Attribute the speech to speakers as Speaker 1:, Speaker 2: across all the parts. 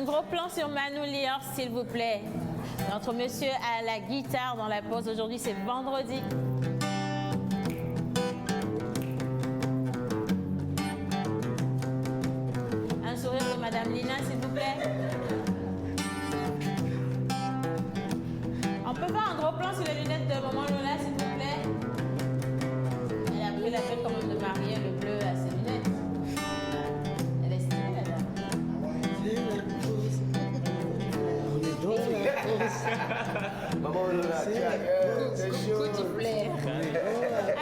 Speaker 1: Un gros plan sur Manu Lior, s'il vous plaît. Notre monsieur à la guitare dans la pause. Aujourd'hui, c'est vendredi. Un sourire de Madame Lina, s'il vous plaît. On peut faire un gros plan sur les lunettes de Maman Lola, s'il vous plaît. Elle a pris la fête quand même de marier le bleu à ses lunettes. Elle est stylée, la dame.
Speaker 2: Maman Lola, c'est chaud.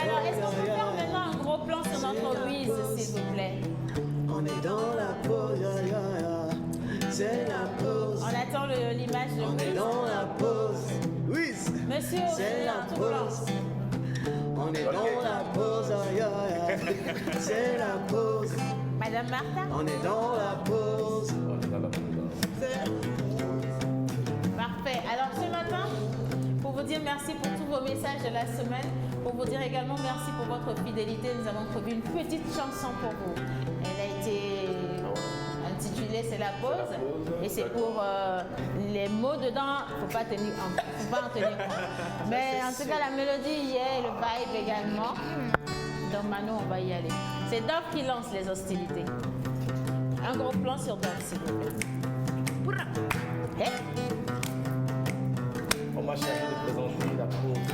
Speaker 1: Alors, est-ce qu'on peut faire maintenant un gros plan sur notre Louise, s'il vous plaît?
Speaker 3: On est dans la pause, c'est la pause.
Speaker 1: On attend l'image de
Speaker 3: On est
Speaker 1: Louise.
Speaker 3: dans la pause, oui,
Speaker 1: Monsieur,
Speaker 3: c'est la
Speaker 1: tout blanc.
Speaker 3: pause. On est dans la pause, c'est la pause.
Speaker 1: Madame Martha?
Speaker 3: On est dans la pause.
Speaker 1: Parfait. Alors ce matin, pour vous dire merci pour tous vos messages de la semaine, pour vous dire également merci pour votre fidélité, nous avons prévu une petite chanson pour vous. Elle a été intitulée C'est la pause et c'est pour les mots dedans, faut pas en tenir compte. Mais en tout cas la mélodie y est, le vibe également. Donc Manu, on va y aller. C'est Dove qui lance les hostilités. Un gros plan sur Dove, s'il vous plaît. Hey.
Speaker 2: On m'a chargé de présenter la pause.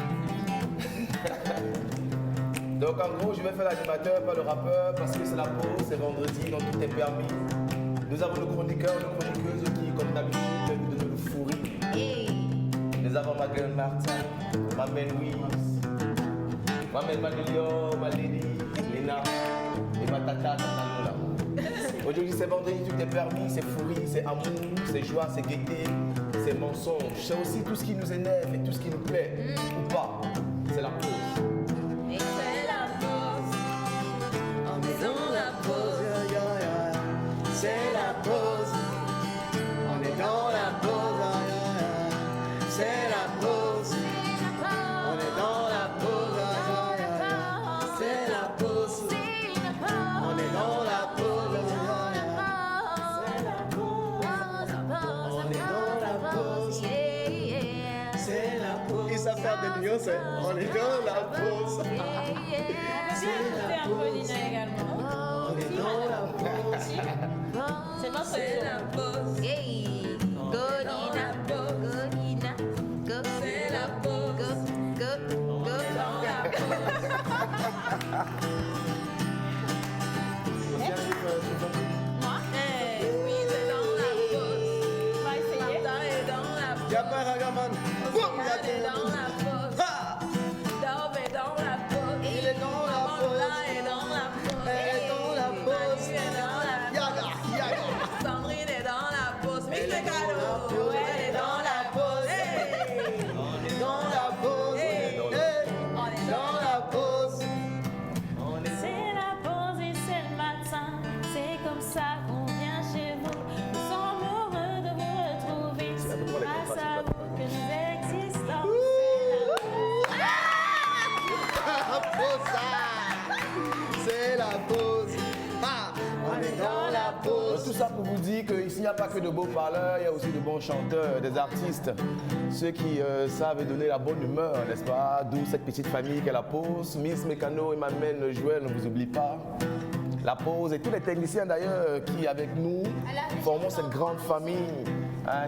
Speaker 2: Donc en gros, je vais faire l'animateur, pas le rappeur, parce que c'est la pause, c'est vendredi, donc tout est permis. Nous avons le chroniqueur, le chroniqueuse qui, comme d'habitude, va nous donner le fou rire. Nous avons ma gueule Martin, ma belle Louise, ma belle Manilio, ma Lady, Lena et ma tata Lola. Aujourd'hui c'est vendredi, tout est permis, c'est fou rire, c'est amour, c'est joie, c'est gaieté, c'est mensonge. C'est aussi tout ce qui nous énerve et tout ce qui nous plaît, ou pas. C'est la pause.
Speaker 1: Et c'est la pause.
Speaker 3: On est dans la pause, c'est la pause. On est dans la pause, c'est la pause. On est dans la pause, c'est la pause. On est dans la pause, c'est la pause. On est dans la pause, c'est la pause. Ils savent faire des nuances, on est dans la pause.
Speaker 1: C'est un peu Lina également.
Speaker 3: On est dans la pause.
Speaker 1: C'est votre
Speaker 4: C'est
Speaker 1: tour.
Speaker 4: la pause.
Speaker 1: Go Lina, go Lina, go.
Speaker 4: C'est la pause.
Speaker 1: Go.
Speaker 4: Dans la pause.
Speaker 1: Moi?
Speaker 4: Oui, c'est dans la pause.
Speaker 1: On va essayer.
Speaker 4: Martin est dans la pause.
Speaker 3: Y'a pas Ragaman.
Speaker 4: Océane est dans la pause. Dove est dans la pause.
Speaker 3: Il est dans la
Speaker 4: Maman
Speaker 3: pause.
Speaker 4: Lola est dans la pause.
Speaker 3: Elle est dans la pause.
Speaker 4: Manu est dans la pause.
Speaker 3: Yaga.
Speaker 4: Sandrine est dans la pause. Miss
Speaker 3: Elle est dans la
Speaker 4: Megalo,
Speaker 3: pause.
Speaker 4: elle est dans la pause. Hey.
Speaker 3: On est dans la pause.
Speaker 4: Hey.
Speaker 3: Hey.
Speaker 4: On est
Speaker 3: Dans la pause.
Speaker 1: C'est la pause et c'est le matin. C'est comme ça qu'on vient chez vous. Nous sommes heureux de vous retrouver. C'est grâce à vous que nous existons.
Speaker 3: La pause. C'est la pause. On est dans la pause.
Speaker 2: Tout ça pour vous dire qu'ici, il n'y a pas que de beaux parleurs, il y a aussi de bons chanteurs, des artistes, ceux qui savent donner la bonne humeur, n'est-ce pas? D'où cette petite famille qu'est la pause. Miss Mécano et Mamène Joël, ne vous oublie pas. La pause et tous les techniciens d'ailleurs qui, avec nous, formons cette grande famille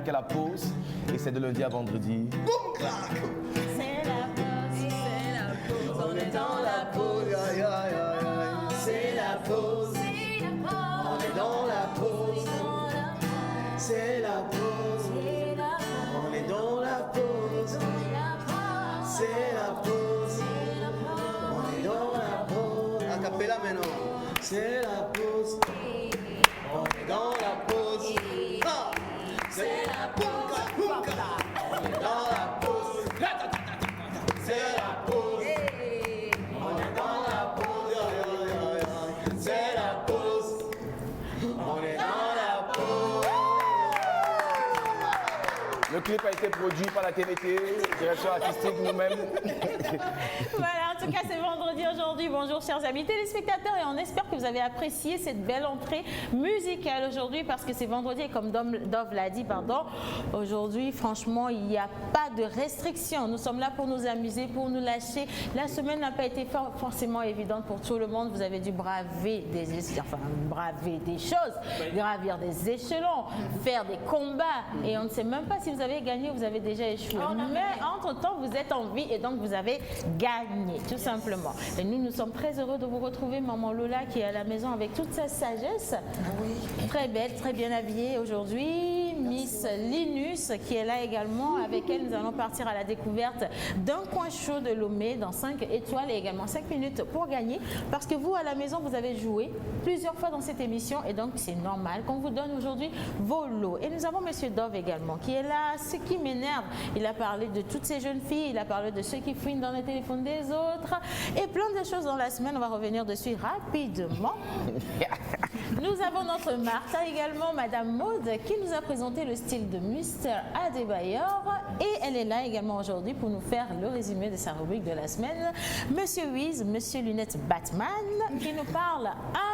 Speaker 2: qu'est la pause. Et c'est de lundi à vendredi.
Speaker 1: C'est la pause.
Speaker 4: C'est la pause.
Speaker 3: On est dans la pause. C'est la pause. On est dans la pause. C'est la pause. On est dans la pause. C'est la pause. On est dans la pause. A cappella maintenant. C'est la pause. On est dans la pause. C'est la pause. On est dans la pause. C'est la pause. On est dans la pause. C'est la pause. On est dans la pause.
Speaker 2: Le clip a été produit par la TVT, direction artistique nous-mêmes.
Speaker 1: Voilà, en tout cas, c'est vendredi aujourd'hui. aujourd'hui. Bonjour chers amis téléspectateurs et on espère que vous avez apprécié cette belle entrée musicale aujourd'hui parce que c'est vendredi et comme Dove l'a dit, aujourd'hui franchement il n'y a pas de restrictions. Nous sommes là pour nous amuser, pour nous lâcher. La semaine n'a pas été forcément évidente pour tout le monde. Vous avez dû braver des choses, gravir des échelons, faire des combats et on ne sait même pas si vous avez gagné ou vous avez déjà échoué. Mais entre-temps, vous êtes en vie et donc vous avez gagné, tout simplement. Et nous sommes très heureux de vous retrouver, Maman Lola qui est à la maison avec toute sa sagesse. Oui. Très belle, très bien habillée aujourd'hui. Miss Linus qui est là également. Avec elle, nous allons partir à la découverte d'un coin chaud de Lomé dans 5 étoiles et également 5 minutes pour gagner. Parce que vous, à la maison, vous avez joué plusieurs fois dans cette émission et donc c'est normal qu'on vous donne aujourd'hui vos lots. Et nous avons Monsieur Dove également qui est là. Ce qui m'énerve, il a parlé de toutes ces jeunes filles, il a parlé de ceux qui fouinent dans les téléphones des autres et plein de choses dans la semaine. On va revenir dessus rapidement. Nous avons notre Martha également, Madame Maud, qui nous a présenté le style de Mr. Adebayor et elle est là également aujourd'hui pour nous faire le résumé de sa rubrique de la semaine. Monsieur Wiz, Monsieur Lunette Batman, qui nous parle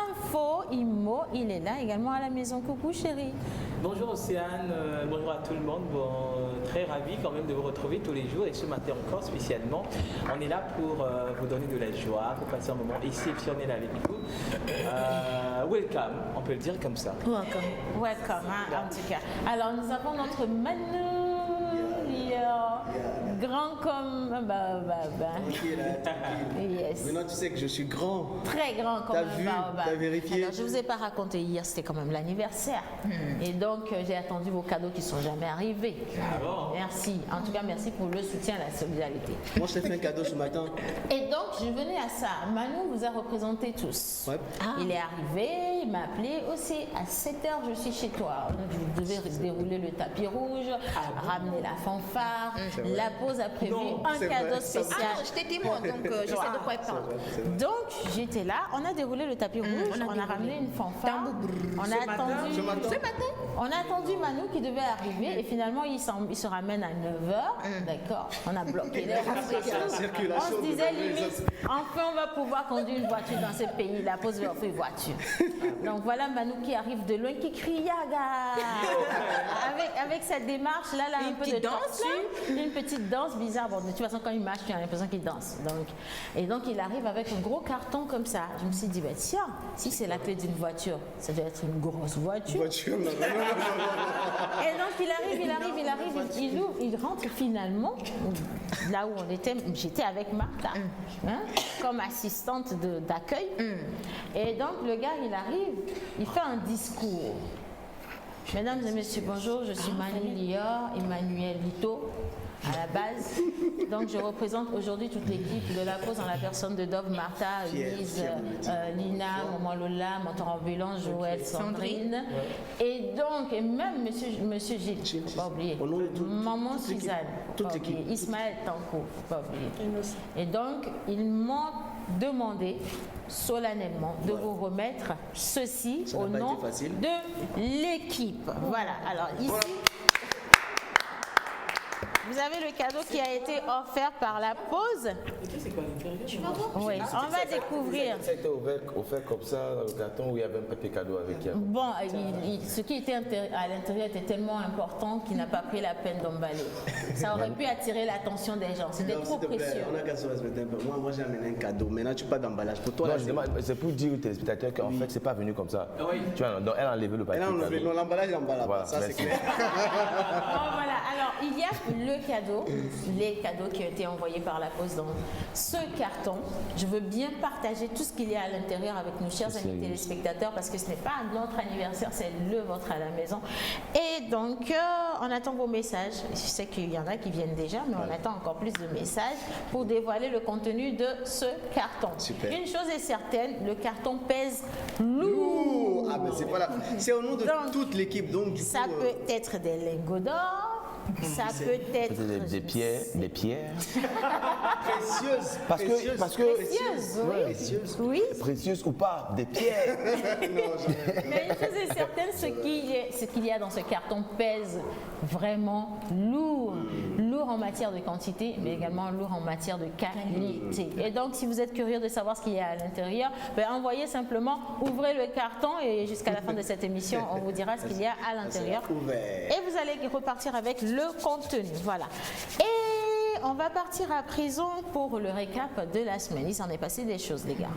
Speaker 1: info, immo, il est là également à la maison. Coucou chérie.
Speaker 5: Bonjour Océane, bonjour à tout le monde. Très ravi quand même de vous retrouver tous les jours et ce matin encore spécialement. On est là pour vous donner de la joie, pour passer un moment exceptionnel avec vous. Welcome, on peut le dire comme ça.
Speaker 1: Welcome, en tout cas. Alors nous avons notre Manu, grand comme...
Speaker 3: Yes. Maintenant tu sais que je suis grand.
Speaker 1: Très grand comme un baobab.
Speaker 3: T'as vérifié?
Speaker 1: Alors je vous ai pas raconté hier, c'était quand même l'anniversaire. Et donc j'ai attendu vos cadeaux qui sont jamais arrivés.
Speaker 5: Ah bon?
Speaker 1: Merci. En tout cas, merci pour le soutien, la solidarité.
Speaker 3: Moi je t'ai fait un cadeau ce matin.
Speaker 1: Et donc je venais à ça. Manu vous a représenté tous.
Speaker 3: Ouais.
Speaker 1: Il est arrivé, il m'a appelé aussi à 7h, je suis chez toi. Donc vous devez dérouler le tapis rouge, ramener la fanfare. La pause a prévu un cadeau spécial.
Speaker 4: Ah, je t'ai témoin, donc j'essaie de préparer.
Speaker 1: Donc j'étais là, on a déroulé le tapis rouge, on a ramené une fanfare. On a attendu
Speaker 4: Ce matin.
Speaker 1: On a attendu Manu qui devait arriver et finalement il se ramène à 9h. D'accord. On a bloqué les routes. On se disait limite, enfin on va pouvoir conduire une voiture dans ce pays. La pause va offrir une voiture. Donc voilà Manu qui arrive de loin qui crie Yaga. Avec cette démarche là, un peu de tortue, une petite danse bizarre. Bon, de toute façon quand il marche, tu as l'impression qu'il danse. Donc il arrive avec un gros carton comme ça. Je me suis dit, bah, tiens, si c'est la clé d'une voiture, ça doit être une grosse voiture. Et donc il arrive, il ouvre, il rentre finalement là où on était. J'étais avec Martha, comme assistante d'accueil. Et donc le gars, il arrive, il fait un discours. Mesdames et messieurs, bonjour, je suis Manu Lior, Emmanuel Lito. À la base. Donc je représente aujourd'hui toute l'équipe de la pause en la personne de Dove, Martha, Lise, Lina, Maman Lola, Mentor Ambulant, Joël, Sandrine. Et donc, et même Monsieur Gilles, pas oublier. Maman Suzanne, pas oublier. Ismaël Tanko, pas oublier. Et donc, ils m'ont demandé solennellement de vous remettre ceci au nom de l'équipe. Voilà, alors ici... Vous avez le cadeau qui a été offert par la pause. Oui, on va découvrir.
Speaker 2: Ça a été offert comme ça dans le carton où il y avait un papier cadeau avec.
Speaker 1: Bon, ce qui était à l'intérieur était tellement important qu'il n'a pas pris la peine d'emballer. Ça aurait pu attirer l'attention des gens. C'était trop précieux.
Speaker 3: On a qu'à se respecter un peu. Moi j'ai amené un cadeau. Maintenant, tu pas d'emballage. Pour toi,
Speaker 2: c'est pour dire aux téléspectateurs qu'en fait, c'est pas venu comme ça.
Speaker 5: Oui.
Speaker 2: Tu vois, donc elle a enlevé le papier cadeau.
Speaker 3: Non, l'emballage, il emballe.
Speaker 2: Voilà,
Speaker 3: ça, c'est clair.
Speaker 1: Bon, voilà. Alors, il y a le cadeau, les cadeaux qui ont été envoyés par la poste dans ce carton. Je veux bien partager tout ce qu'il y a à l'intérieur avec nos chers amis téléspectateurs parce que ce n'est pas notre anniversaire, c'est le vôtre à la maison. Et donc, on attend vos messages. Je sais qu'il y en a qui viennent déjà, mais on attend encore plus de messages pour dévoiler le contenu de ce carton.
Speaker 3: Super.
Speaker 1: Une chose est certaine, le carton pèse lourd.
Speaker 3: Ah, ben c'est pas là. C'est au nom de toute l'équipe. Donc,
Speaker 1: ça peut être des lingots d'or. Ça peut être
Speaker 2: des pierres,
Speaker 3: précieuses.
Speaker 2: Parce que
Speaker 1: précieuses, oui.
Speaker 2: Précieuses ou pas, des pierres.
Speaker 1: Mais une chose est certaine, ce qu'il y a dans ce carton pèse vraiment lourd lourd en matière de quantité, mais également lourd en matière de qualité. Et donc, si vous êtes curieux de savoir ce qu'il y a à l'intérieur, envoyez simplement, ouvrez le carton et jusqu'à la fin de cette émission, on vous dira ce qu'il y a à l'intérieur. Et vous allez repartir avec le contenu. Voilà. Et on va partir à présent pour le récap de la semaine. Il s'en est passé des choses, les gars.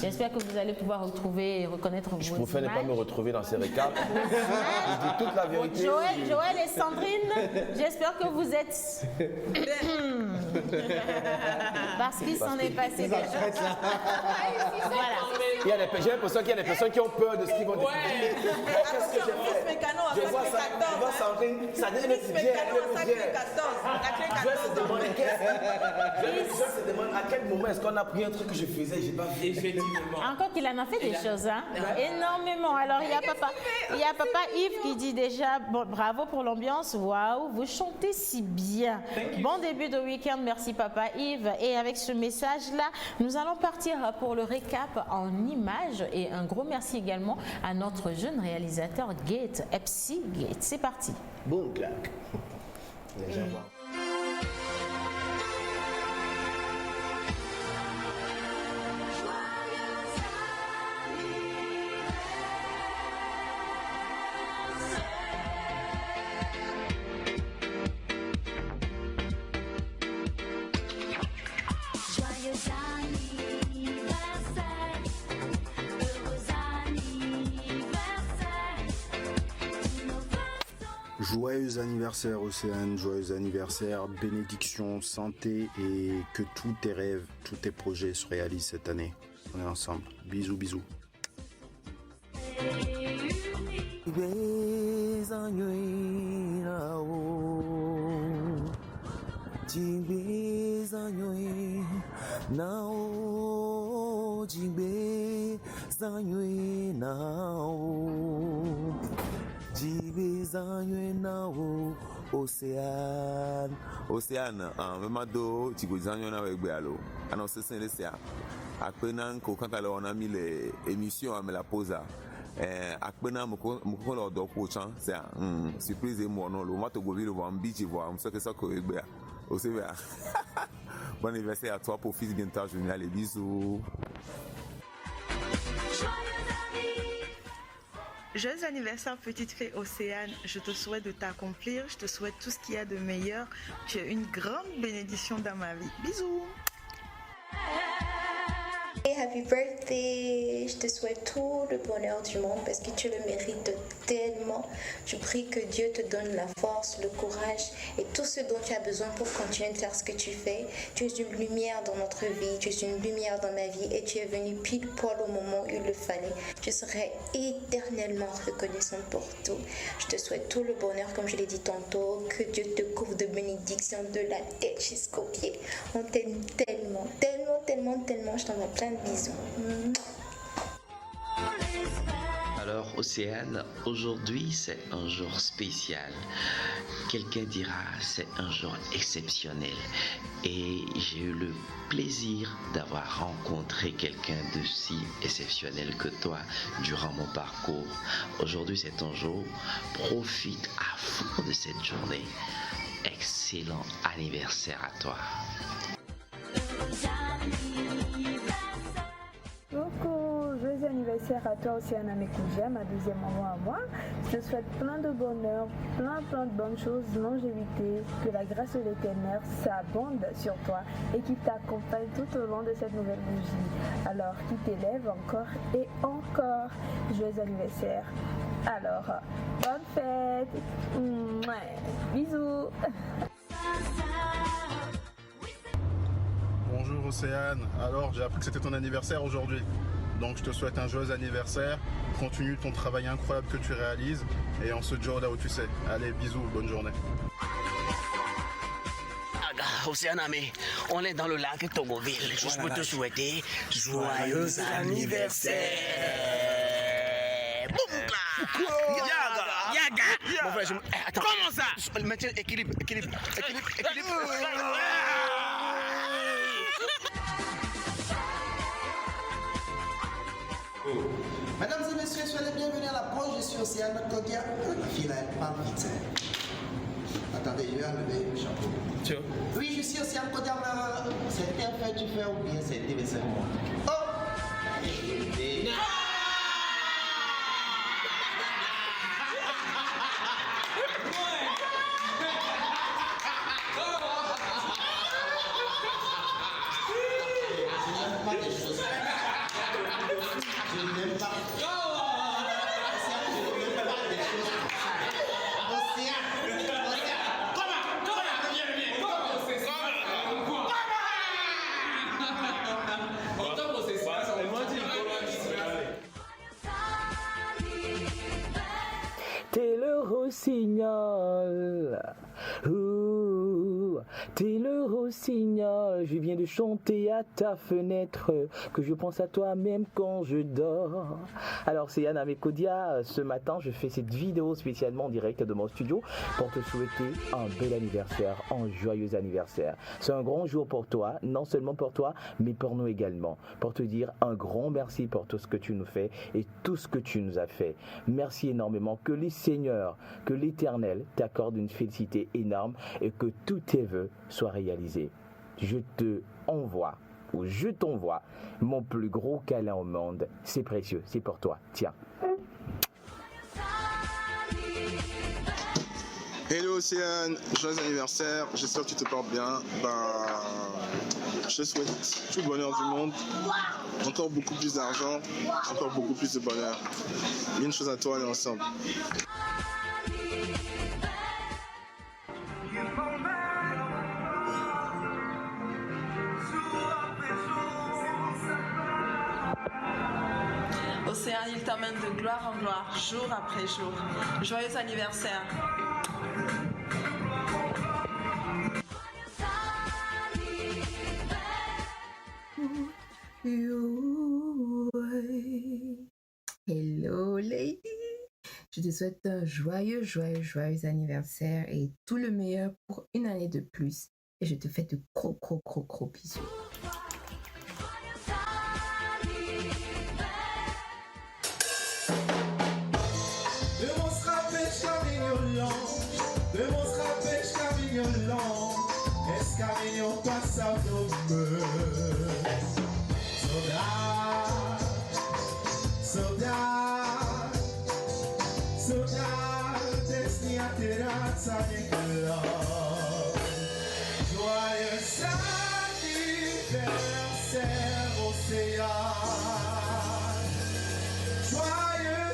Speaker 1: J'espère que vous allez pouvoir retrouver et reconnaître vos
Speaker 2: Je préfère ne
Speaker 1: images.
Speaker 2: pas me retrouver dans ces récaps. Je dis toute la vérité.
Speaker 1: Joël et Sandrine, j'espère que vous êtes... Parce qu'il s'en est passé des choses. Voilà.
Speaker 2: J'ai l'impression qu'il y a des personnes qui ont peur de ce qu'ils vont dire. Qu'est-ce que j'ai fait? Je vois ça, je vois Sandrine, ça dit le budget. Je se demande à quel moment est-ce qu'on a pris un truc que je faisais et j'ai pas vu.
Speaker 5: Effectivement.
Speaker 1: Encore qu'il en a fait des choses, hein? Énormément. Alors, il y a papa Yves qui dit déjà bon, bravo pour l'ambiance. Waouh, vous chantez si bien. Bon début de week-end, merci papa Yves. Et avec ce message-là, nous allons partir pour le récap en images. Et un gros merci également à notre jeune réalisateur Gate, FC Gate. C'est parti.
Speaker 3: Boom, clac. Déjà voir.
Speaker 6: Joyeux anniversaire Océane, joyeux anniversaire, bénédiction, santé et que tous tes rêves, tous tes projets se réalisent cette année. On est ensemble. Bisous, bisous.
Speaker 7: Océane, Océane, même do, tu peux dire na wegbe alo. Alors c'est ça c'est ça. Après quand alors on a mis les émissions à me la pause. Après na mo leur do ko chan, c'est surprise moi non, le mato go vivre en beach voir, ça que ça ko wegbe. Océane. Bon anniversaire à toi pour fils bien tard, je viens les bisous.
Speaker 8: Joyeux anniversaire petite fée Océane, je te souhaite de t'accomplir, je te souhaite tout ce qu'il y a de meilleur, tu es une grande bénédiction dans ma vie. Bisous.
Speaker 9: Et happy birthday, je te souhaite tout le bonheur du monde parce que tu le mérites tellement. Je prie que Dieu te donne la force, le courage et tout ce dont tu as besoin pour continuer de faire ce que tu fais. Tu es une lumière dans notre vie, tu es une lumière dans ma vie et tu es venu pile poil au moment où il le fallait. Je serai éternellement reconnaissante pour tout. Je te souhaite tout le bonheur comme je l'ai dit tantôt, que Dieu te couvre de bénédictions de la tête jusqu'aux pieds. On t'aime tellement, tellement, tellement, tellement. Je t'envoie plein de bisous.
Speaker 10: Alors Océane, aujourd'hui c'est un jour spécial. Quelqu'un dira c'est un jour exceptionnel. Et j'ai eu le plaisir d'avoir rencontré quelqu'un de si exceptionnel que toi durant mon parcours. Aujourd'hui c'est ton jour. Profite à fond de cette journée. Excellent anniversaire à toi.
Speaker 11: Coucou, joyeux anniversaire à toi Océane Amekoudia, ma deuxième maman à moi. Je te souhaite plein de bonheur, plein de bonnes choses, longévité, que la grâce de l'Éternel s'abonde sur toi et qui t'accompagne tout au long de cette nouvelle bougie. Alors, qui t'élève encore et encore. Joyeux anniversaire. Alors, bonne fête. Bisous.
Speaker 6: Bonjour Océane, alors j'ai appris que c'était ton anniversaire aujourd'hui. Donc je te souhaite un joyeux anniversaire, continue ton travail incroyable que tu réalises et on se dit là où tu sais. Allez, bisous, bonne journée.
Speaker 3: Océane Amé, on est dans le lac Togoville. Je peux te souhaiter joyeux anniversaire. Boum là. Yaga. Bon, frère, attends. Comment ça? Maintiens, équilibre.
Speaker 12: Mesdames et messieurs, soyez les bienvenus à la pause. Je suis Océane Kodia. La finale, pas vite. Attendez, je vais enlever le chapeau.
Speaker 5: Tu vois?
Speaker 12: Oui, je suis aussi en Côte d'Ivoire. C'était un fait, tu fais ou bien c'était les serments? Oh!
Speaker 5: T'es le rossignol, t'es le rossignol, je viens de chanter à ta fenêtre, que je pense à toi même quand je dors. Alors c'est Yann Amekodia, ce matin je fais cette vidéo spécialement en direct de mon studio pour te souhaiter un bel anniversaire, un joyeux anniversaire. C'est un grand jour pour toi, non seulement pour toi, mais pour nous également, pour te dire un grand merci pour tout ce que tu nous fais et tout ce que tu nous as fait. Merci énormément, que les Seigneur, que l'Éternel t'accorde une félicité énorme et que tous tes vœux soient réalisés. Je t'envoie mon plus gros câlin au monde. C'est précieux, c'est pour toi. Tiens.
Speaker 6: Hello Océane, joyeux anniversaire, j'espère que tu te portes bien. Je te souhaite tout le bonheur du monde, encore beaucoup plus d'argent, encore beaucoup plus de bonheur. Une chose à toi, on est ensemble.
Speaker 8: Océane, il t'emmène de gloire en gloire, jour après jour. Joyeux anniversaire.
Speaker 13: Hello lady, je te souhaite un joyeux anniversaire et tout le meilleur pour une année de plus. Et je te fais de gros bisous.
Speaker 3: Joyeux anniversaire, Océane. Joyeux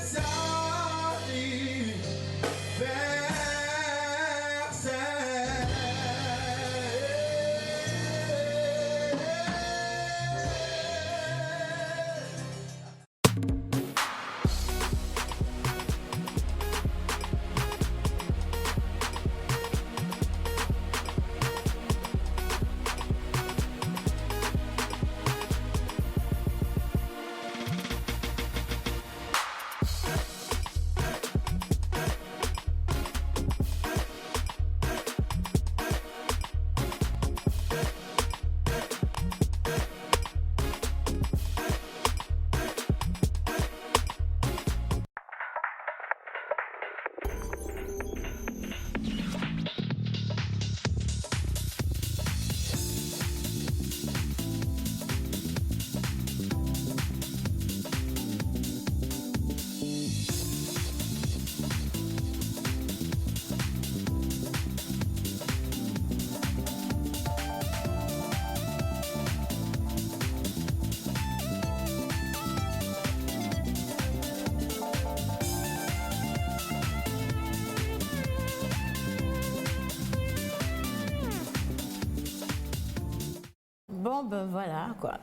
Speaker 1: Bon, ben voilà, quoi.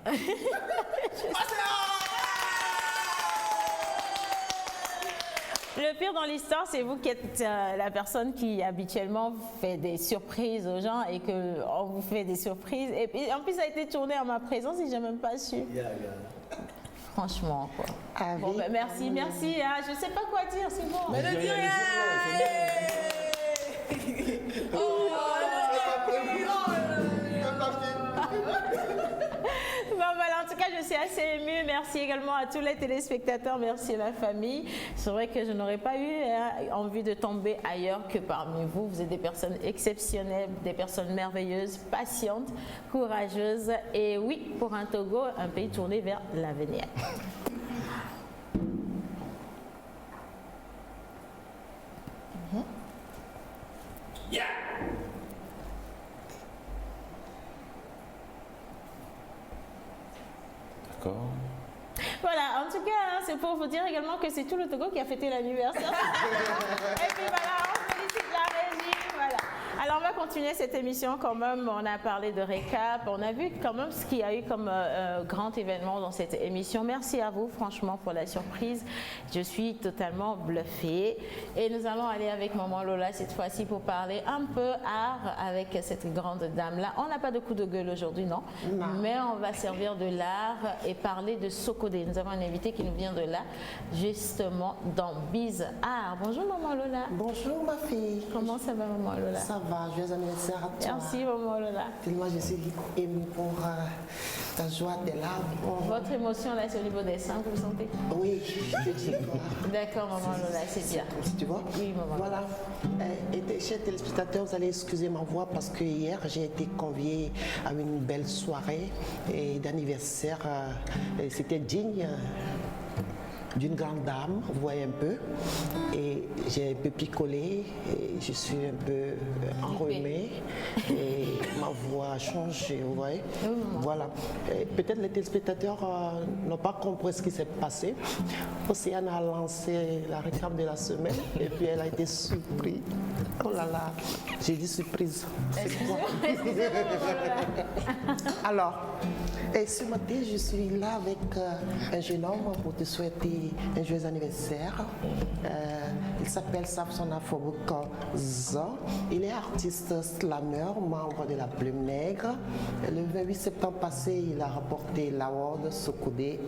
Speaker 1: Le pire dans l'histoire, c'est vous qui êtes la personne qui habituellement fait des surprises aux gens et qu'on vous fait des surprises. Et puis, en plus, ça a été tourné en ma présence et j'ai même pas su. Franchement, quoi. Bon, ben, merci. Hein. Je sais pas quoi dire, c'est bon.
Speaker 3: Mais ne dis rien.
Speaker 1: Bon, voilà, en tout cas, je suis assez s'est ému. Merci également à tous les téléspectateurs. Merci à la famille. C'est vrai que je n'aurais pas eu envie de tomber ailleurs que parmi vous. Vous êtes des personnes exceptionnelles, des personnes merveilleuses, patientes, courageuses. Et oui, pour un Togo, un pays tourné vers l'avenir.
Speaker 2: Yeah. D'accord.
Speaker 1: Voilà, en tout cas, c'est pour vous dire également que c'est tout le Togo qui a fêté l'anniversaire. Et puis voilà, on félicite la régie, voilà. Alors, on va continuer cette émission quand même. On a parlé de récap. On a vu quand même ce qu'il y a eu comme grand événement dans cette émission. Merci à vous, franchement, pour la surprise. Je suis totalement bluffée. Et nous allons aller avec Maman Lola cette fois-ci pour parler un peu art avec cette grande dame-là. On n'a pas de coup de gueule aujourd'hui, non? Non. Mais on va servir de l'art et parler de Sokodé. Nous avons un invité qui nous vient de là, justement, dans Biz Art. Bonjour, Maman Lola.
Speaker 12: Bonjour, ma fille.
Speaker 1: Comment ça va, Maman Lola?
Speaker 12: Ça va, joyeux anniversaire à toi.
Speaker 1: Merci, Maman Lola.
Speaker 12: Tellement je suis émue pour ta joie des larmes.
Speaker 1: Votre émotion, là, c'est au niveau des seins, vous le sentez?
Speaker 12: Oui, je te dis.
Speaker 1: D'accord, Maman Lola, c'est bien.
Speaker 12: Tu vois?
Speaker 1: Oui, Maman.
Speaker 12: Voilà. Et chers téléspectateurs, vous allez excuser ma voix parce que hier, j'ai été conviée à une belle soirée d'anniversaire. C'était digne d'une grande dame, vous voyez un peu, et j'ai un peu picolé, et je suis un peu enrhumée, et ma voix a changé, vous voyez. Voilà. Peut-être les téléspectateurs n'ont pas compris ce qui s'est passé. Océane a lancé la réclame de la semaine, et puis elle a été surprise. Oh là là, j'ai dit surprise. Alors, et ce matin, je suis là avec un jeune homme pour te souhaiter un joyeux anniversaire. Il s'appelle Samson Afoboukanza. Il est artiste slammer, membre de la Plume Nègre. Le 28 septembre passé, il a remporté l'award Sokodé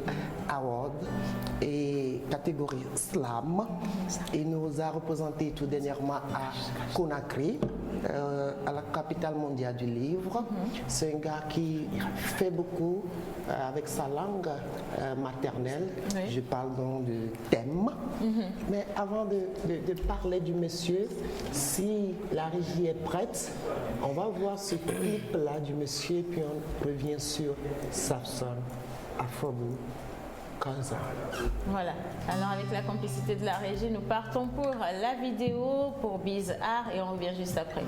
Speaker 12: Award et catégorie slam. Il nous a représenté tout dernièrement à Conakry, à la capitale mondiale du livre. C'est un gars qui fait beaucoup avec sa langue maternelle. Oui. Je parle donc de thème. Mais avant de parler du monsieur, si la régie est prête, on va voir ce clip-là du monsieur, puis on revient sur Samson Afoboukanza.
Speaker 1: Voilà. Alors avec la complicité de la régie, nous partons pour la vidéo, pour Biz Art, et on revient juste après.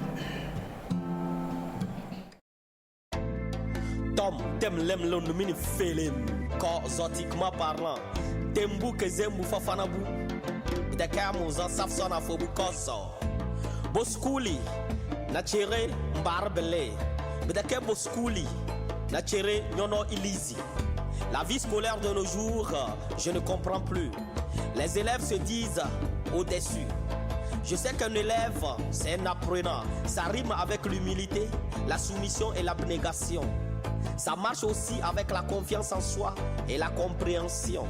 Speaker 14: Tom, tem lem lon mini felim, ko zotiquement parlant, tembu que zembu fafanabu, de kamuza Samson Afoboukanza. Boskuli, na chere mbarbele, de ke boskuli, na chere nyono ilizi. La vie scolaire de nos jours, je ne comprends plus. Les élèves se disent au-dessus. Je sais qu'un élève, c'est un apprenant. Ça rime avec l'humilité, la soumission et l'abnégation. Ça marche aussi avec la confiance en soi et la compréhension.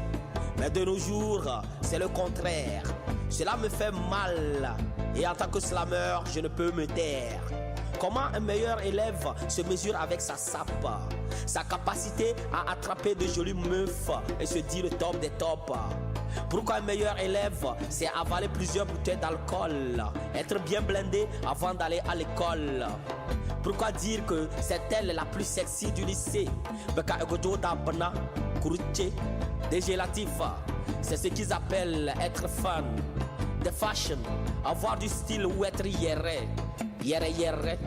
Speaker 14: Mais de nos jours, c'est le contraire. Cela me fait mal. Et en tant que slammer, je ne peux me taire. Comment un meilleur élève se mesure avec sa sape, sa capacité à attraper de jolies meufs et se dit le top des tops. Pourquoi un meilleur élève, c'est avaler plusieurs bouteilles d'alcool, être bien blindé avant d'aller à l'école. Pourquoi dire que c'est elle la plus sexy du lycée? Dégélatif, c'est ce qu'ils appellent être fan. De fashion, avoir du style ou être yéré. Yéré yéré.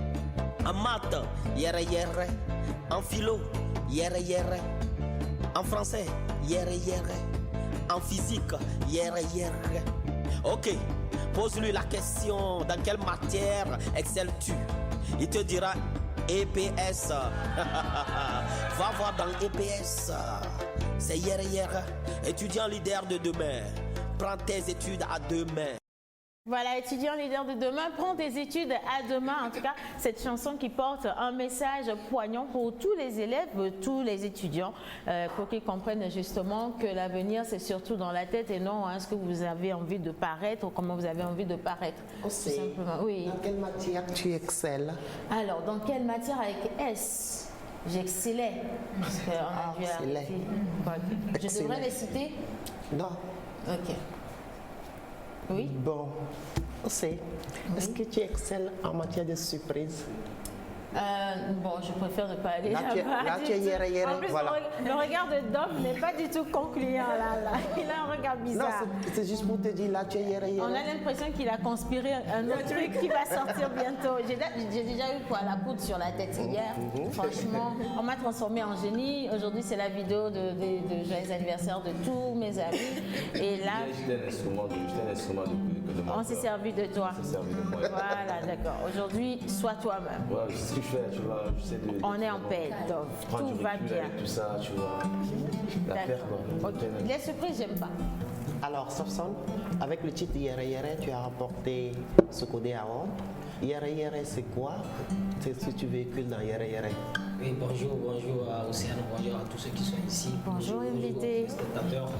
Speaker 14: En maths, yéré yéré. En philo, yéré yéré. En français, yéré yéré. En physique, yéré yéré. Ok, pose-lui la question, dans quelle matière excelles-tu? Il te dira EPS. Va voir dans EPS. C'est yéré yéré. Étudiant leader de demain. Prends tes études à demain.
Speaker 1: Voilà, étudiant leader de demain, prends tes études à demain. En tout cas, cette chanson qui porte un message poignant pour tous les élèves, tous les étudiants, pour qu'ils comprennent justement que l'avenir, c'est surtout dans la tête et non ce que vous avez envie de paraître ou comment vous avez envie de paraître.
Speaker 12: Aussi,
Speaker 1: simplement. Oui.
Speaker 12: Dans quelle matière tu excelles?
Speaker 1: Alors, dans quelle matière avec S? J'excellais. Parce qu'on a dû
Speaker 12: excellait.
Speaker 1: Je devrais les citer?
Speaker 12: Non.
Speaker 1: Ok. Oui?
Speaker 12: Bon, est-ce que tu excelles en matière de surprise?
Speaker 1: Bon, je préfère ne pas aller
Speaker 12: là. Là, tu es hier,
Speaker 1: en plus,
Speaker 12: voilà.
Speaker 1: le regard de Dom n'est pas du tout concluant là. Il a un regard bizarre.
Speaker 12: Non, c'est juste pour te dire, là, tu es hier.
Speaker 1: On a l'impression qu'il a conspiré un autre truc qui va sortir bientôt. J'ai déjà eu la poudre sur la tête hier. Franchement, on m'a transformé en génie. Aujourd'hui, c'est la vidéo de joyeux anniversaire de tous mes amis. Et là,
Speaker 2: J'étais un instrument de
Speaker 1: on s'est servi de toi. Voilà, d'accord. Aujourd'hui, sois toi-même.
Speaker 2: Ouais, c'est ce que je fais, tu vois. J'essaie de.
Speaker 1: On est en paix, Dov. Tout va bien.
Speaker 2: Tout ça, tu vois. La paix, quoi.
Speaker 1: Okay. Les surprises, j'aime pas.
Speaker 12: Alors, Safson, avec le titre Yere Yere, tu as remporté ce Codé Award. Yere Yere, c'est quoi? C'est ce que tu véhicules dans Yere Yere.
Speaker 15: Oui, bonjour à Océane, bonjour à tous ceux qui sont ici.
Speaker 1: Bonjour, invité.
Speaker 15: Spectateurs.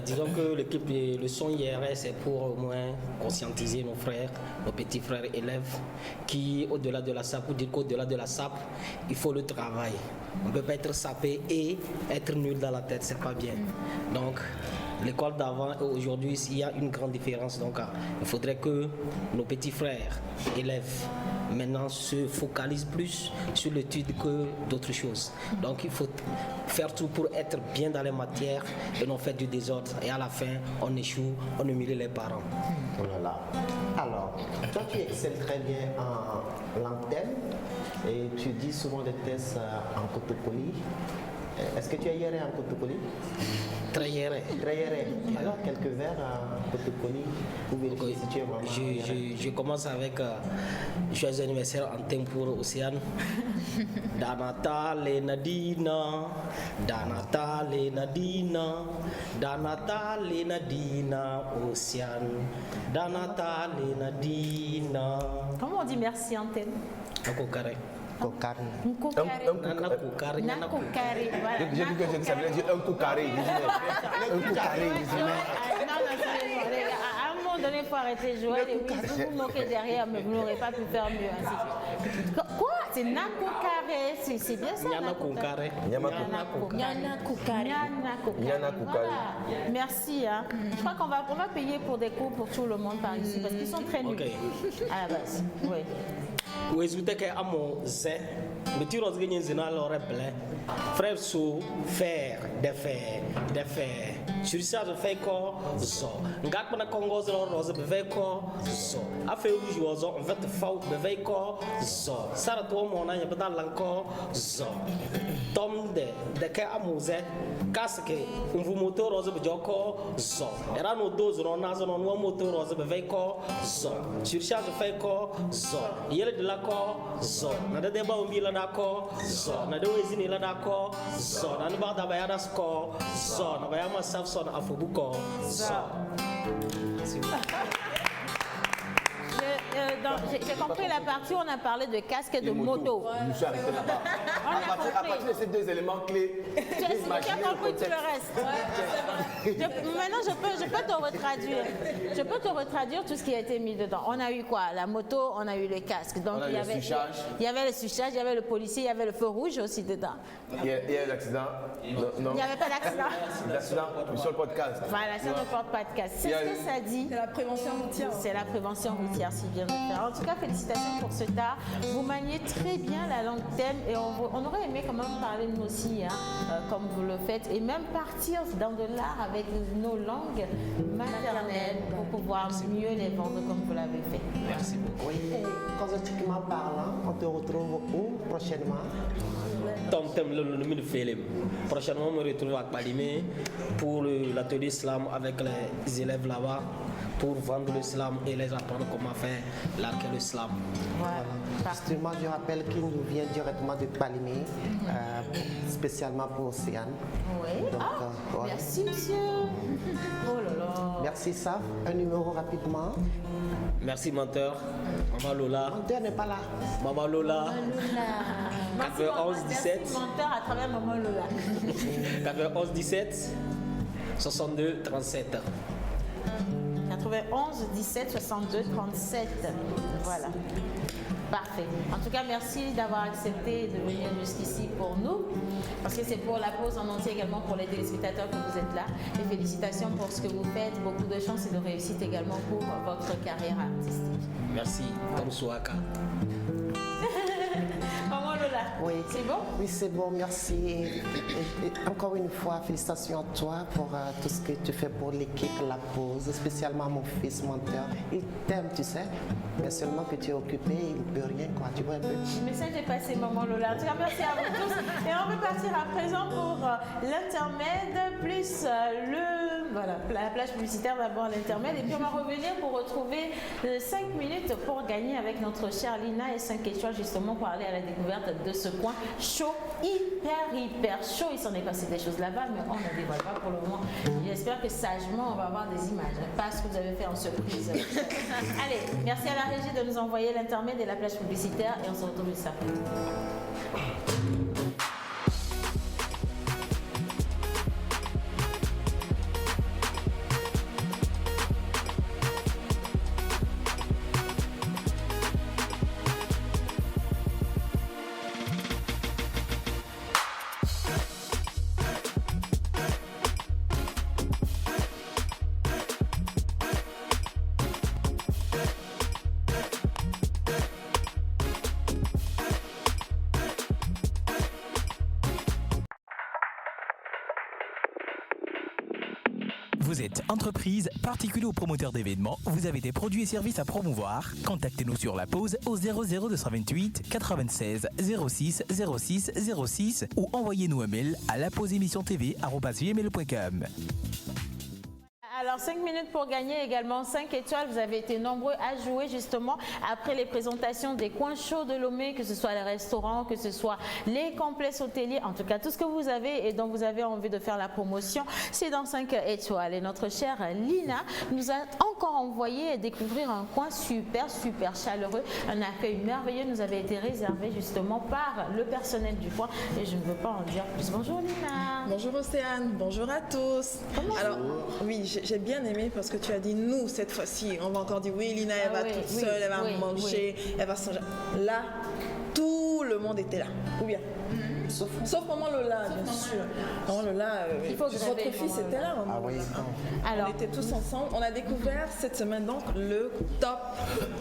Speaker 15: Disons que l'équipe de le son IRS, c'est pour au moins conscientiser nos frères, nos petits frères élèves, qui, au-delà de la SAP, ou dire qu'au-delà de la SAP, il faut le travail. On ne peut pas être sapé et être nul dans la tête, c'est pas bien. Donc, l'école d'avant et aujourd'hui, il y a une grande différence. Donc, il faudrait que nos petits frères élèves maintenant se focalisent plus sur l'étude que d'autres choses. Donc, il faut faire tout pour être bien dans les matières et non faire du désordre. Et à la fin, on échoue, on humilie les parents.
Speaker 12: Oh là là. Alors, toi, tu excelles très bien en langue thème et tu dis souvent des tests en Kotokoli. Est-ce que tu as yéré en Kotokoli?
Speaker 15: Très yéré.
Speaker 12: Très yéré. Alors, quelques vers en Kotokoli pour vérifier si tu es vraiment
Speaker 15: je commence avec joyeux anniversaire en thème pour Océane. Danatale Nadina, Danatale Nadina, Danatale Nadina, Océane, Danatale Nadina.
Speaker 1: Comment on dit merci en thème?
Speaker 15: Kokare.
Speaker 12: Kokare.
Speaker 15: Kokare.
Speaker 2: J'ai dit que ça voulait dire un coup carré. Un coup carré.
Speaker 1: À un moment donné, il faut arrêter de jouer. Et oui, vous vous moquez derrière, mais vous n'aurez pas pu faire mieux. Quoi? C'est Nako Carré. C'est bien ça?
Speaker 15: Nako Carré.
Speaker 1: Merci. Je crois qu'on va payer pour des cours pour tout le monde par ici parce qu'ils sont très nuls. À la base. Oui.
Speaker 15: Ouezuteke amo zé, me tire aux gagnants zénal aurait blé. Frère sous, faire, défaire. Sur ça, je fais quoi? So. Ngak mana Congo zéro rose, beve quoi? So. Affaire rouge oiseau, on va te faux, beve quoi? So. Sarah toi, mon âne, pas dans l'encore. So. Tom de que amo zé, casque, vous moto rose, beve quoi? So. Era no dose, on a zone, on moto rose, beve quoi? So. Sur ça, je fais quoi? So. Yele de la so na de ba umbi la dako so na de wezini la dako so na ba da ba ya da score so na ba ya ma Safson afobuko so.
Speaker 1: J'ai compris la partie où on a parlé de casque et de moto.
Speaker 2: Je suis arrêté là-bas. À partir de ces deux éléments clés,
Speaker 1: tu as compris tout le reste. Maintenant, je peux te retraduire. Je peux te retraduire tout ce qui a été mis dedans. On a eu quoi? La moto, on a eu le casque. Donc, il y avait le suchage, il y avait le policier, il y avait le feu rouge aussi dedans.
Speaker 2: Il y a eu l'accident? Non.
Speaker 1: Il n'y avait pas d'accident.
Speaker 2: L'accident sur le podcast.
Speaker 1: Voilà, sur le podcast. C'est ce que ça dit.
Speaker 4: C'est la prévention routière.
Speaker 1: C'est la prévention routière, si bien de faire. En tout cas, félicitations pour ce tas. Vous maniez très bien la langue thème et on aurait aimé quand même parler de nous aussi, comme vous le faites, et même partir dans de l'art avec nos langues maternelles pour pouvoir mieux les vendre comme vous l'avez fait.
Speaker 15: Merci beaucoup.
Speaker 12: Oui, cosmétiquement parlant, on te retrouve où prochainement?
Speaker 15: Tom thème le film. Prochainement, on me retrouve à Palimé pour l'atelier slam avec les élèves là-bas, pour vendre le slam et les apprendre comment faire le slam.
Speaker 12: Voilà. Justement, je rappelle qu'il nous vient directement de Palimé, spécialement pour Océane.
Speaker 1: Oui.
Speaker 12: Donc,
Speaker 1: voilà. Merci, monsieur. Oh là là.
Speaker 12: Merci, Saf. Un numéro rapidement.
Speaker 15: Merci, menteur. Maman Lola.
Speaker 12: Menteur n'est pas là.
Speaker 15: Maman Lola. 91 17.
Speaker 1: Merci, menteur à travers Maman Lola.
Speaker 15: 91 17 62 37.
Speaker 1: 91 17 62 37. Voilà. Parfait. En tout cas, merci d'avoir accepté de venir jusqu'ici pour nous, parce que c'est pour la pause en entier également pour les téléspectateurs que vous êtes là. Et félicitations pour ce que vous faites. Beaucoup de chance et de réussite également pour votre carrière artistique.
Speaker 15: Merci. Bonsoir.
Speaker 1: Maman Lola,
Speaker 12: oui.
Speaker 1: C'est bon?
Speaker 12: Oui, c'est bon, merci. Et encore une fois, félicitations à toi pour tout ce que tu fais pour l'équipe, la pause, spécialement mon fils menteur. Il t'aime, tu sais, mais seulement que tu es occupé, il ne peut rien, quoi. Tu vois un peu.
Speaker 1: Le message est passé, Maman Lola. En tout cas, merci à vous tous. Et on va partir à présent pour l'intermède, plus la plage publicitaire, d'abord l'intermède. Et puis on va revenir pour retrouver 5 minutes pour gagner avec notre chère Lina et 5 étoiles, justement, pour aller à la découverte de ce coin chaud, hyper chaud. Il s'en est passé des choses là-bas, mais on ne dévoile pas pour le moment. J'espère que sagement, on va avoir des images, pas ce que vous avez fait en surprise. Allez, merci à la régie de nous envoyer l'intermède et la plage publicitaire, et on se retrouve juste après.
Speaker 16: Vous êtes entreprise, particulier ou promoteur d'événements, vous avez des produits et services à promouvoir. Contactez-nous sur la pause au 00228 96 06 06 06 ou envoyez-nous un mail à lapauseémissiontv@gmail.com.
Speaker 1: Alors 5 minutes pour gagner également 5 étoiles. Vous avez été nombreux à jouer justement après les présentations des coins chauds de Lomé, que ce soit les restaurants, que ce soit les complexes hôteliers. En tout cas, tout ce que vous avez et dont vous avez envie de faire la promotion, c'est dans 5 étoiles. Et notre chère Lina nous a encore envoyé découvrir un coin super chaleureux. Un accueil merveilleux nous avait été réservé justement par le personnel du coin. Et je ne veux pas en dire plus. Bonjour Lina.
Speaker 8: Bonjour Océane, bonjour à tous. Alors, oui, j'ai bien aimé parce que tu as dit nous cette fois-ci. On va encore dire oui, Lina, elle va toute seule, elle va manger, elle va se changer. Là, tout le monde était là. Ou bien Sauf maman Lola, bien sûr. Maman Lola, votre fils était là.
Speaker 12: Ah oui.
Speaker 8: Alors, on était tous ensemble. On a découvert cette semaine donc le Top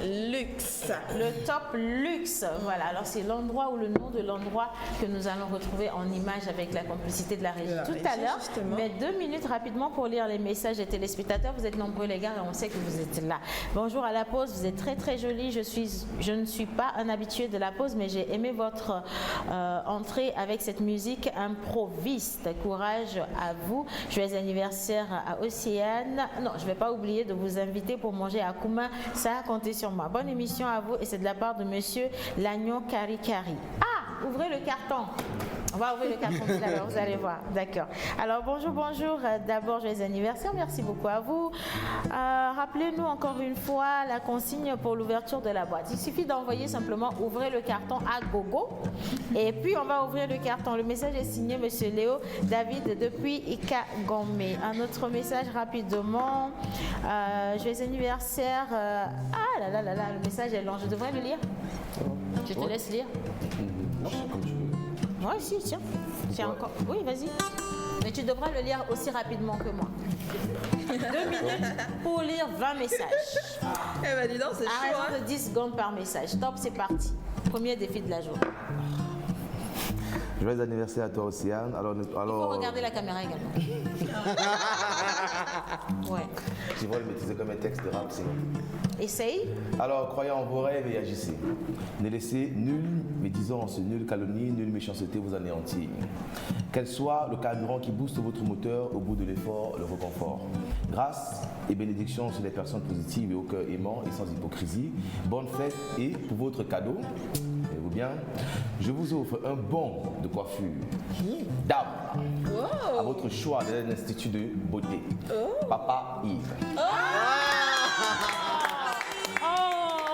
Speaker 8: Luxe.
Speaker 1: Le Top Luxe, voilà. Alors c'est l'endroit ou le nom de l'endroit que nous allons retrouver en image avec la complicité de la régie tout à l'heure. Mais 2 minutes rapidement pour lire les messages des téléspectateurs. Vous êtes nombreux les gars et on sait que vous êtes là. Bonjour à la pause, vous êtes très jolis. Je ne suis pas un habitué de la pause, mais j'ai aimé votre entrée avec cette musique improviste. Courage à vous. Joyeux anniversaire à Océane. Non, je ne vais pas oublier de vous inviter pour manger à Kouma. Ça a compté sur moi. Bonne émission à vous et c'est de la part de monsieur Lagnon Karikari. Ah, ouvrez le carton. On va ouvrir le carton tout à l'heure, vous allez voir. D'accord. Alors, bonjour. D'abord, joyeux anniversaire. Merci beaucoup à vous. Rappelez-nous encore une fois la consigne pour l'ouverture de la boîte. Il suffit d'envoyer simplement ouvrez le carton à gogo. Et puis, on va ouvrir le carton. Le message est signé monsieur Léo David depuis Ika Gombe. Un autre message rapidement. Joyeux anniversaire. Ah là là là là, le message est long. Je devrais le lire? Je te laisse lire.
Speaker 2: Non, comme tu veux.
Speaker 1: Oui, si, tiens. Encore... Oui, vas-y. Mais tu devras le lire aussi rapidement que moi. 2 minutes pour lire 20 messages.
Speaker 8: Eh ben dis donc, c'est chaud.
Speaker 1: À raison de 10 secondes par message. Top, c'est parti. Premier défi de la journée.
Speaker 2: Joyeux anniversaire à toi, Océane. Alors...
Speaker 1: Il faut regarder la caméra également. Ouais.
Speaker 2: Tu vois le maîtriser comme un texte de rap, c'est bon.
Speaker 1: Essaye.
Speaker 2: Alors, croyez en vos rêves et agissez. Ne laissez nulle médisance, nulle calomnie, nulle méchanceté vous anéantir. Quel soit le carburant qui booste votre moteur au bout de l'effort, le réconfort. Grâce et bénédiction sur les personnes positives et au cœur aimant et sans hypocrisie. Bonne fête et pour votre cadeau, tenez-vous bien, je vous offre un bon de coiffure dame à votre choix d'un institut de beauté. Papa Yves.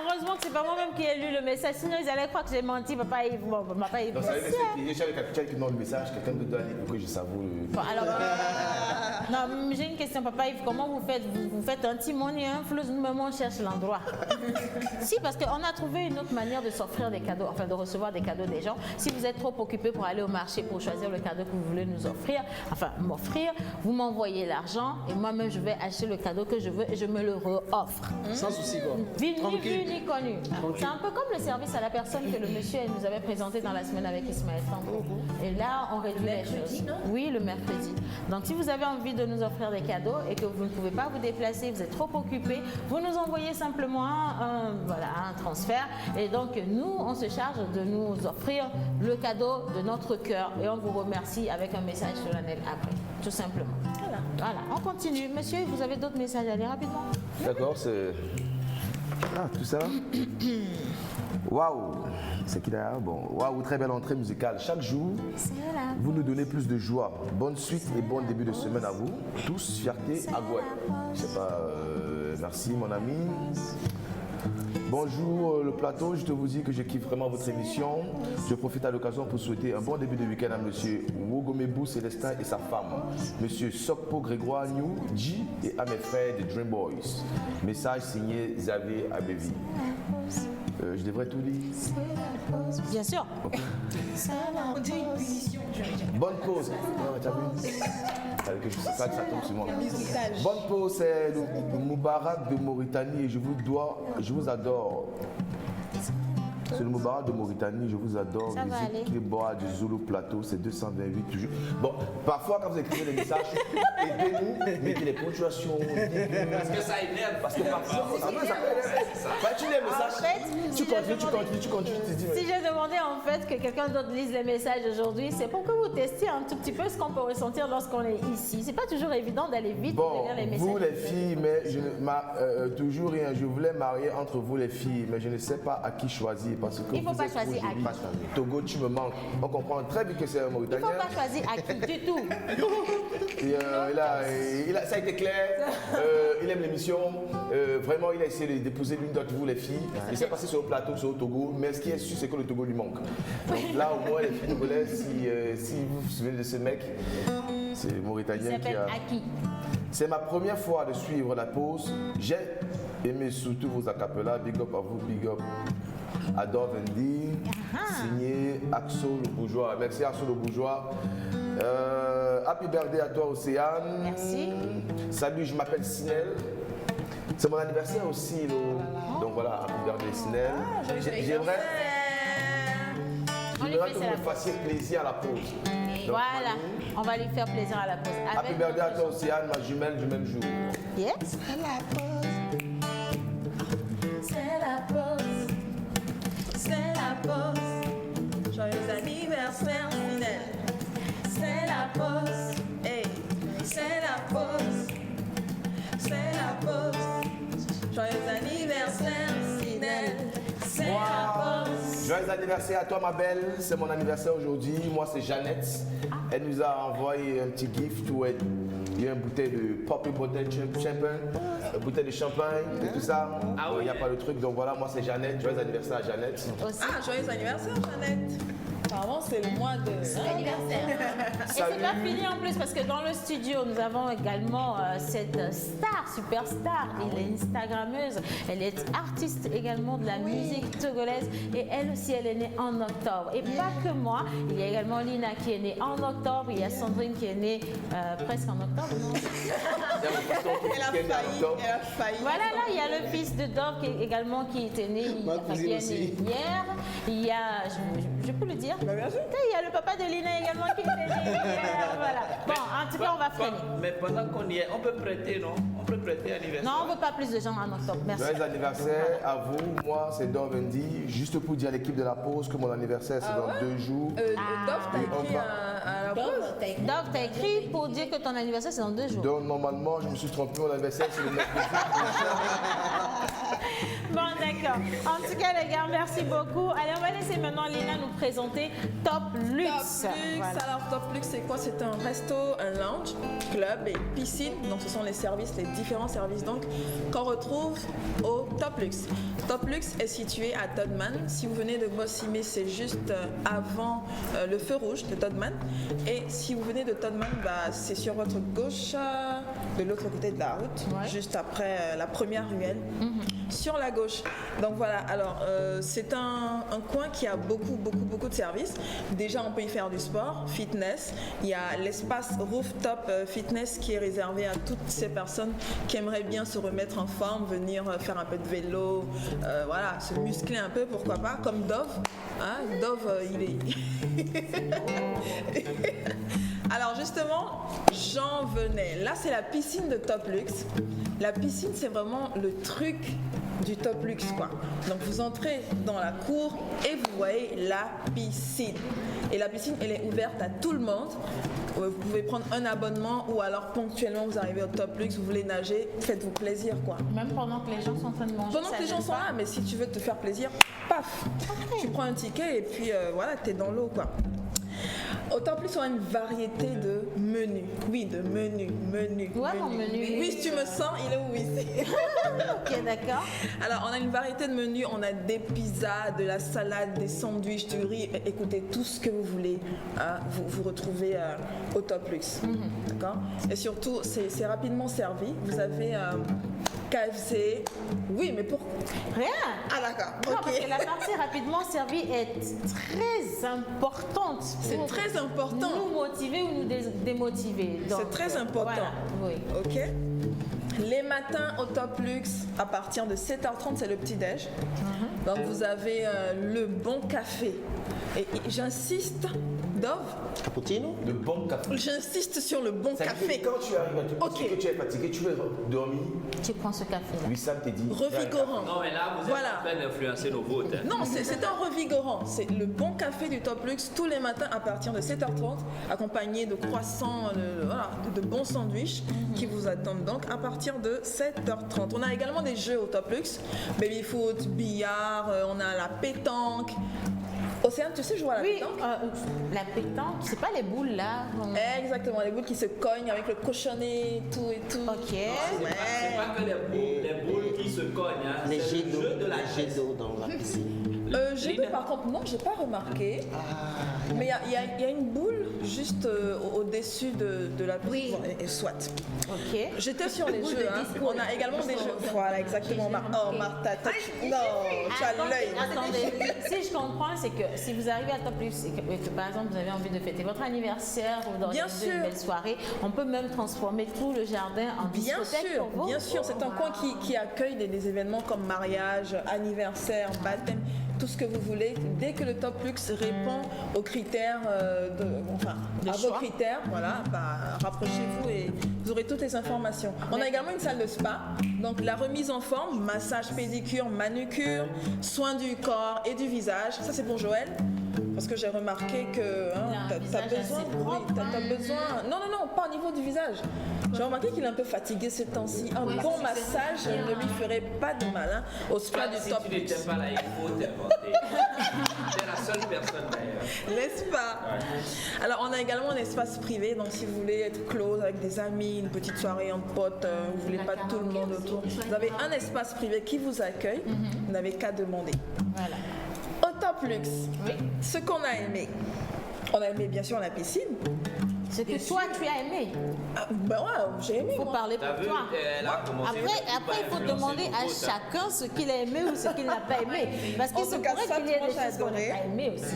Speaker 1: Heureusement que c'est pas moi-même qui ai lu le message, sinon ils allaient croire que j'ai menti. Papa Yves, bon, papa Yves.
Speaker 2: Non, ça veut dire que quelqu'un qui donne le message, quelqu'un me doit aller pour que je savoure.
Speaker 1: Bon, alors, Non, j'ai une question, papa Yves. Comment vous faites? Vous faites un timon et un flou, nous-mêmes on cherche l'endroit. Si, parce qu'on a trouvé une autre manière de s'offrir des cadeaux, enfin de recevoir des cadeaux des gens. Si vous êtes trop occupé pour aller au marché pour choisir le cadeau que vous voulez nous offrir, enfin m'offrir, vous m'envoyez l'argent et moi-même je vais acheter le cadeau que je veux et je me le re-offre.
Speaker 3: Sans souci quoi.
Speaker 1: Ni vu ni connu. C'est un peu comme le service à la personne que le monsieur nous avait présenté dans la semaine avec Ismaël Tambo. Et là, on réduit les choses. Oui, le mercredi. Donc, si vous avez envie de nous offrir des cadeaux et que vous ne pouvez pas vous déplacer, vous êtes trop occupé, vous nous envoyez simplement un transfert. Et donc, nous, on se charge de nous offrir le cadeau de notre cœur. Et on vous remercie avec un message solennel après. Tout simplement. Voilà, on continue. Monsieur, vous avez d'autres messages à lire rapidement?
Speaker 2: D'accord, c'est... Ah, tout ça. Waouh, c'est qu'il a bon. Waouh, très belle entrée musicale. Chaque jour, vous nous donnez plus de joie. Bonne suite et bon début de semaine à vous. Tous, fierté à Gouet. Je sais pas, merci mon ami. Bonjour le plateau, je te vous dis que je kiffe vraiment votre émission. Je profite à l'occasion pour souhaiter un bon début de week-end à monsieur Wogomebou Célestin et sa femme, monsieur Sokpo Grégoire New, G et à mes frères des Dream Boys. Message signé Xavier Abevi. Je devrais tout lire.
Speaker 1: Bien sûr.
Speaker 2: Okay. Bonne pause. Non, t'as vu? Je sais pas que ça tombe sur moi. Bonne pause, c'est le Moubarak de Mauritanie et je vous adore. C'est le Moubarak de Mauritanie, je vous adore. Visite les bois du Zulu Plateau, c'est 228 toujours. Bon, parfois quand vous écrivez des messages, aidez-nous, mettez les ponctuations.
Speaker 3: Parce que ça énerve.
Speaker 2: Parce que parfois, ça énerve. Tu lis les messages, tu continues.
Speaker 1: Si j'ai demandé en fait que quelqu'un d'autre lise les messages aujourd'hui, c'est pour que vous testiez un tout petit peu ce qu'on peut ressentir lorsqu'on est ici. C'est pas toujours évident d'aller vite pour lire les messages.
Speaker 2: Vous les filles, mais toujours rien. Je voulais marier entre vous les filles, mais je ne sais pas à qui choisir. Parce que
Speaker 1: il ne faut pas choisir à qui.
Speaker 2: Togo, tu me manques. On comprend très bien que c'est un Mauritanien.
Speaker 1: Il ne faut pas choisir à qui du tout.
Speaker 2: Ça a été clair. Il aime l'émission. Vraiment, il a essayé d'épouser l'une d'entre vous, les filles. Il s'est passé sur le plateau, sur le Togo. Mais ce qui est sûr, c'est que le Togo lui manque. Donc là, au moins, les filles togolaises, si vous vous souvenez de ce mec, c'est Mauritanien qui a...
Speaker 1: Il s'appelle Aki.
Speaker 2: C'est ma première fois de suivre la pause. J'ai aimé surtout vos acapellas. Big up à vous, big up. Adore Vendy, signé Axel le Bourgeois. Merci Axel le Bourgeois. Happy birthday à toi Océane.
Speaker 1: Merci.
Speaker 2: Salut, je m'appelle Sinel. C'est mon anniversaire aussi. Donc voilà, happy birthday Sinel. J'aimerais que vous me fassiez plaisir à la pause.
Speaker 1: Donc, voilà, on va lui faire plaisir à la pause.
Speaker 2: Happy birthday à toi Océane, ma jumelle du même jour.
Speaker 1: Yes.
Speaker 4: C'est la pause. C'est la pause. C'est la pause.
Speaker 8: Joyeux anniversaire, Finel.
Speaker 4: C'est la pause.
Speaker 8: Hey.
Speaker 4: C'est la pause. C'est la pause.
Speaker 8: Joyeux anniversaire, Finel.
Speaker 4: C'est la pause.
Speaker 2: Joyeux anniversaire à toi ma belle. C'est mon anniversaire aujourd'hui. Moi c'est Jeannette. Elle nous a envoyé un petit gift où il y a une bouteille de Poppy Bottle Champagne, une bouteille de champagne et tout ça. Il n'y a pas le truc. Donc voilà, moi c'est Jeannette. Joyeux anniversaire à Jeannette.
Speaker 8: Ah, joyeux anniversaire, Jeannette. Apparemment, c'est le mois de
Speaker 1: l'anniversaire. Et c'est pas fini en plus parce que dans le studio, nous avons également cette star, superstar. Elle est Instagrammeuse. Elle est artiste également de la musique togolaise. Et elle aussi, elle est née en octobre. Et pas que moi. Il y a également Lina qui est née en octobre. Il y a Sandrine qui est née presque en octobre. Non
Speaker 8: elle a failli.
Speaker 1: Voilà, là, il y a le fils de Dove qui était né, hier. Il y a, je peux le dire. Il y a le papa de Lina également qui était né hier. Voilà. Bon, en tout cas, on va freiner.
Speaker 3: Mais pendant qu'on y est, on peut prêter, non? On peut prêter anniversaire.
Speaker 1: Non, on ne veut pas plus de gens en octobre. Merci.
Speaker 2: Joyeux anniversaire à vous. Moi, c'est Dove Wendy. Juste pour dire à l'équipe de la pause que mon anniversaire, c'est dans 2 jours.
Speaker 8: Dove, t'as écrit à la pause?
Speaker 1: Dove, t'as écrit pour dire que ton anniversaire, c'est dans 2 jours.
Speaker 2: Donc, normalement, je me suis trompé. Mon anniversaire, c'est le mercredi.
Speaker 1: Bon, d'accord. En tout cas, les gars, merci beaucoup. Allez, on va laisser maintenant Lina nous présenter Top Luxe.
Speaker 8: Top Luxe. Voilà. Alors, Top Luxe, c'est quoi? C'est un resto, un lounge, club et piscine. Donc, ce sont les services, les différents services donc qu'on retrouve au Top Luxe. Top Luxe est situé à Todman. Si vous venez de Bossimé, c'est juste avant le feu rouge de Todman. Et si vous venez de Todman, c'est sur votre gauche, de l'autre côté de la route, juste après la première ruelle, sur la gauche. Donc voilà, alors c'est un coin qui a beaucoup de services. Déjà, on peut y faire du sport, fitness. Il y a l'espace rooftop fitness qui est réservé à toutes ces personnes qui aimeraient bien se remettre en forme, venir faire un peu de vélo, voilà, se muscler un peu, pourquoi pas, comme Dove. Hein, Dove, il est... Alors justement, j'en venais. Là, c'est la piscine de Top Luxe. La piscine, c'est vraiment le truc du Top Luxe, quoi. Donc vous entrez dans la cour et vous voyez la piscine. Et la piscine, elle est ouverte à tout le monde. Vous pouvez prendre un abonnement ou alors ponctuellement vous arrivez au Top Luxe, vous voulez nager, faites-vous plaisir, quoi.
Speaker 1: Même pendant que les gens sont en train de manger.
Speaker 8: Pendant que les gens sont là, mais si tu veux te faire plaisir, paf, tu prends un ticket et puis voilà, t'es dans l'eau, quoi. Au Top Luxe, on a une variété de menus. Oui, de menus.
Speaker 1: Ouais, mon menu.
Speaker 8: Oui, si tu me sens, il est où ici?
Speaker 1: Ok, d'accord.
Speaker 8: Alors, on a une variété de menus. On a des pizzas, de la salade, des sandwichs, du riz. Écoutez, tout ce que vous voulez, vous retrouvez au Top Luxe. D'accord? Et surtout, c'est rapidement servi. Vous avez KFC. Oui, mais pour...
Speaker 1: Rien.
Speaker 8: Ah, d'accord.
Speaker 1: Non,
Speaker 8: Ok.
Speaker 1: parce que la partie rapidement servie est très importante.
Speaker 8: C'est très important.
Speaker 1: Nous motiver ou nous démotiver.
Speaker 8: C'est très important.
Speaker 1: Voilà. Oui.
Speaker 8: Ok. Les matins au Top Luxe, à partir de 7h30, c'est le petit-déj. Donc vous avez le bon café. Et j'insiste, Dove.
Speaker 2: Cappuccino? Le bon café.
Speaker 8: J'insiste sur le bon café.
Speaker 2: Quand tu arrives à te penser que tu es fatigué, tu veux dormir.
Speaker 1: Tu prends ce café-là.
Speaker 2: Oui, ça te dit.
Speaker 8: Revigorant.
Speaker 17: Non, mais là, vous êtes en train d'influencer nos votes.
Speaker 8: Non, c'est un revigorant. C'est le bon café du Top Luxe tous les matins à partir de 7h30, accompagné de croissants, de bons sandwichs qui vous attendent donc à partir de 7h30. On a également des jeux au Top Luxe, baby-foot, billard, on a la pétanque. Océane, tu sais jouer à la pétanque?
Speaker 1: La pétanque, c'est pas les boules là?
Speaker 8: Exactement, les boules qui se cognent avec le cochonnet, tout et tout.
Speaker 1: Ok.
Speaker 17: C'est pas que les boules qui se cognent, hein.
Speaker 3: Les
Speaker 17: C'est
Speaker 3: jets
Speaker 17: le jeu de la
Speaker 3: jets d'eau dans la piscine.
Speaker 8: Jet d'eau, par contre, non, j'ai pas remarqué. Mais il y a une boule juste au-dessus de la piscine.
Speaker 1: Oui.
Speaker 8: Et soit.
Speaker 1: Ok.
Speaker 8: J'étais sur les jeux. Hein. On a également des jeux. Voilà, exactement. Oh, Martha, non, tu as l'œil.
Speaker 1: Attendez, si je comprends, c'est que si vous arrivez à Top Luxe et que par exemple vous avez envie de fêter votre anniversaire ou d'organiser une belle soirée, on peut même transformer tout le jardin en discothèque pour vous.
Speaker 8: Bien sûr, c'est un coin qui accueille des événements comme mariage, anniversaire, baptême, tout ce que vous voulez. Dès que le Top Luxe répond aux critères, à vos critères, voilà, rapprochez-vous et vous aurez toutes les informations. On a également une salle de spa, donc la remise en forme, massage, pédicure, manucure, soins du corps et du visage. Ça c'est pour Joël. Parce que j'ai remarqué que tu as besoin. Non, pas au niveau du visage. J'ai remarqué qu'il est un peu fatigué ces temps-ci. Un bon massage ne lui ferait pas de mal hein, au spa du Top
Speaker 17: Si tu
Speaker 8: Luxe.
Speaker 17: n'étais pas là, il faut t'inventer. C'est la seule personne d'ailleurs.
Speaker 8: N'est-ce pas? Alors, on a également un espace privé. Donc, si vous voulez être close avec des amis, une petite soirée entre potes, vous voulez pas tout le monde autour, vous avez un espace privé qui vous accueille. Vous n'avez qu'à demander.
Speaker 1: Voilà.
Speaker 8: Au Top Luxe, ce qu'on a aimé, on a aimé bien sûr la piscine.
Speaker 1: Ce que toi tu as aimé.
Speaker 8: Ben ouais, j'ai aimé.
Speaker 1: Il faut parler pour toi. Après, il faut demander à chacun ce qu'il a aimé ou ce qu'il n'a pas aimé. Parce qu'il se pourrait qu'il y ait des choses qu'on n'a pas aimé aussi.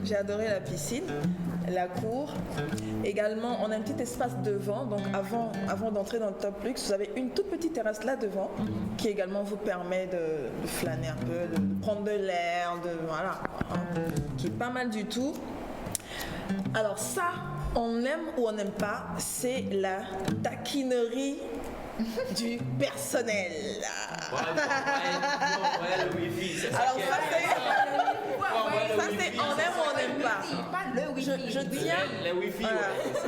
Speaker 8: J'ai adoré la piscine, la cour. Également, on a un petit espace devant. Donc avant d'entrer dans le Top Luxe, vous avez une toute petite terrasse là devant qui également vous permet de flâner un peu, de prendre de l'air, qui est pas mal du tout. Alors ça, on aime ou on n'aime pas, c'est la taquinerie du personnel. Alors ça c'est on aime ou on n'aime pas.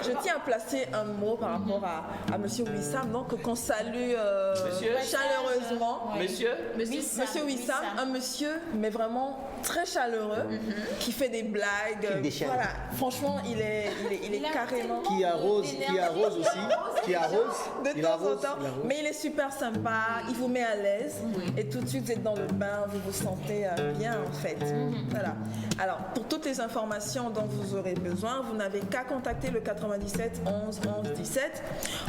Speaker 8: Je tiens à placer un mot par rapport à Monsieur Wissam, donc qu'on salue chaleureusement. Monsieur Wissam, un monsieur mais vraiment très chaleureux, qui fait des blagues. Voilà, franchement il est carrément.
Speaker 3: Qui arrose aussi,
Speaker 8: de temps en temps. Mais il est super sympa, il vous met à l'aise et tout de suite vous êtes dans le bain, vous vous sentez bien en fait. Voilà. Alors pour toutes les informations dont vous aurez besoin, vous n'avez qu'à contacter le 97 11 11 17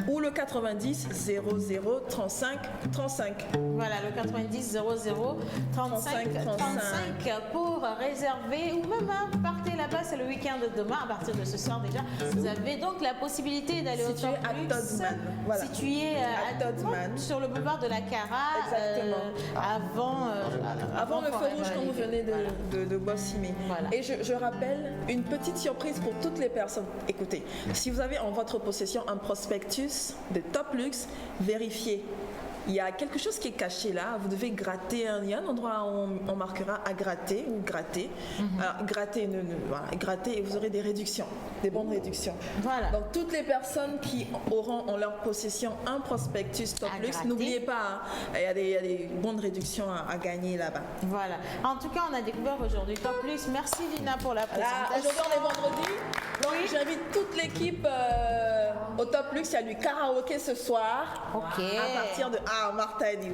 Speaker 8: ou le 90 00 35 35.
Speaker 1: Voilà, le 90 00 35 35 pour réserver ou même partez là-bas, c'est le week-end de demain, à partir de ce soir déjà. Vous avez donc la possibilité d'aller au Top Luxe, situé à Todman, sur le boulevard de la Cara, avant
Speaker 8: le feu rouge quand vous venez de Bois-Simé. Voilà. Et je rappelle une petite surprise pour toutes les personnes. Écoutez, si vous avez en votre possession un prospectus de Top Luxe, vérifiez. Il y a quelque chose qui est caché là, vous devez gratter, il y a un endroit où on marquera à gratter ou gratter. Alors, gratter et vous aurez des réductions, des bonnes réductions. Voilà. Donc toutes les personnes qui auront en leur possession un prospectus Top Luxe, n'oubliez pas, il y a des bonnes réductions à gagner là-bas.
Speaker 1: Voilà. En tout cas, on a découvert aujourd'hui Top Luxe. Merci Lina pour la présentation.
Speaker 8: Aujourd'hui on est vendredi, donc j'invite toute l'équipe au Top Luxe. Il y a du karaoké ce soir.
Speaker 1: Ok.
Speaker 8: À partir de Martha dit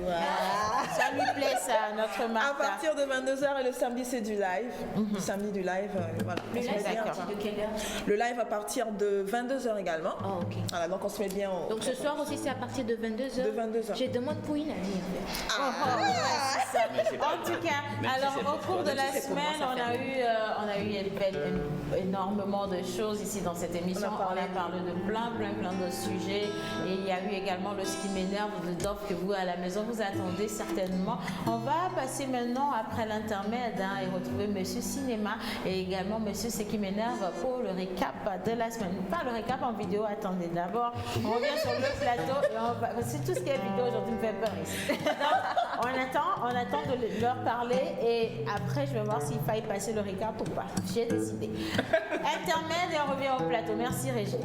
Speaker 1: ça lui plaît ça, notre Martha.
Speaker 8: À partir de 22h et le samedi c'est du live. Le samedi du live, voilà.
Speaker 4: Le live à partir de quelle heure?
Speaker 8: Le live à partir de 22h également.
Speaker 4: Oh, ok.
Speaker 8: Voilà, donc on se met bien au...
Speaker 4: Donc ce soir aussi c'est à partir de 22h.
Speaker 8: De 22h.
Speaker 4: Je demande pour une amie.
Speaker 1: C'est ça. En tout cas, alors au cours de la semaine, on a eu énormément de choses ici dans cette émission. On a parlé de plein de sujets et il y a eu également le ski m'énerve d'offres que vous à la maison vous attendez certainement. On va passer maintenant après l'intermède et retrouver Monsieur Cinéma et également Monsieur Ce qui m'énerve pour le récap de la semaine. Pas le récap en vidéo, attendez d'abord. On revient sur le plateau et c'est tout ce qui est vidéo aujourd'hui me fait peur ici. Donc, on attend de leur parler et après je vais voir s'il faille passer le récap ou pas. J'ai décidé. Intermède et on revient au plateau. Merci Régine.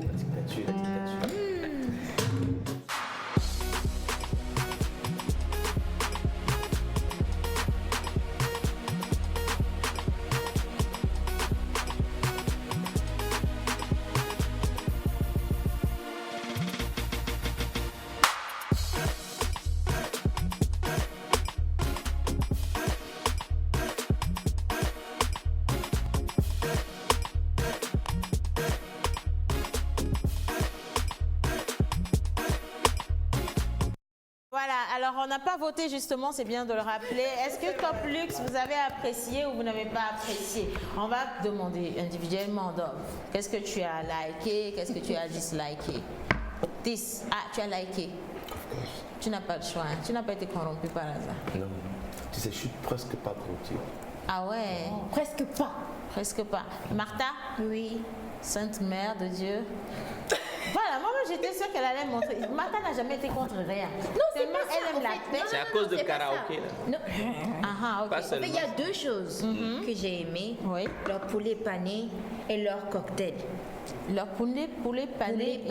Speaker 1: Alors, on n'a pas voté justement, c'est bien de le rappeler. Est-ce que Top Luxe, vous avez apprécié ou vous n'avez pas apprécié? On va demander individuellement, Dove. Qu'est-ce que tu as liké? Qu'est-ce que tu as disliké? Tu as liké. Tu n'as pas le choix. Hein? Tu n'as pas été corrompu par hasard.
Speaker 2: Non. Tu sais, je suis presque pas corrompu.
Speaker 1: Ah ouais?
Speaker 4: Presque pas.
Speaker 1: Presque pas. Martha?
Speaker 4: Oui.
Speaker 1: Sainte Mère de Dieu. Voilà, moi j'étais sûre qu'elle allait montrer. Martha n'a jamais été contre rien.
Speaker 4: Non, c'est pas ça.
Speaker 5: Elle aime la paix. C'est à cause de karaoké.
Speaker 4: Non.
Speaker 1: Ok.
Speaker 4: En fait, il y a deux choses que j'ai aimées.
Speaker 1: Oui.
Speaker 4: Leur poulet pané et leur cocktail.
Speaker 1: Leur poulet pané et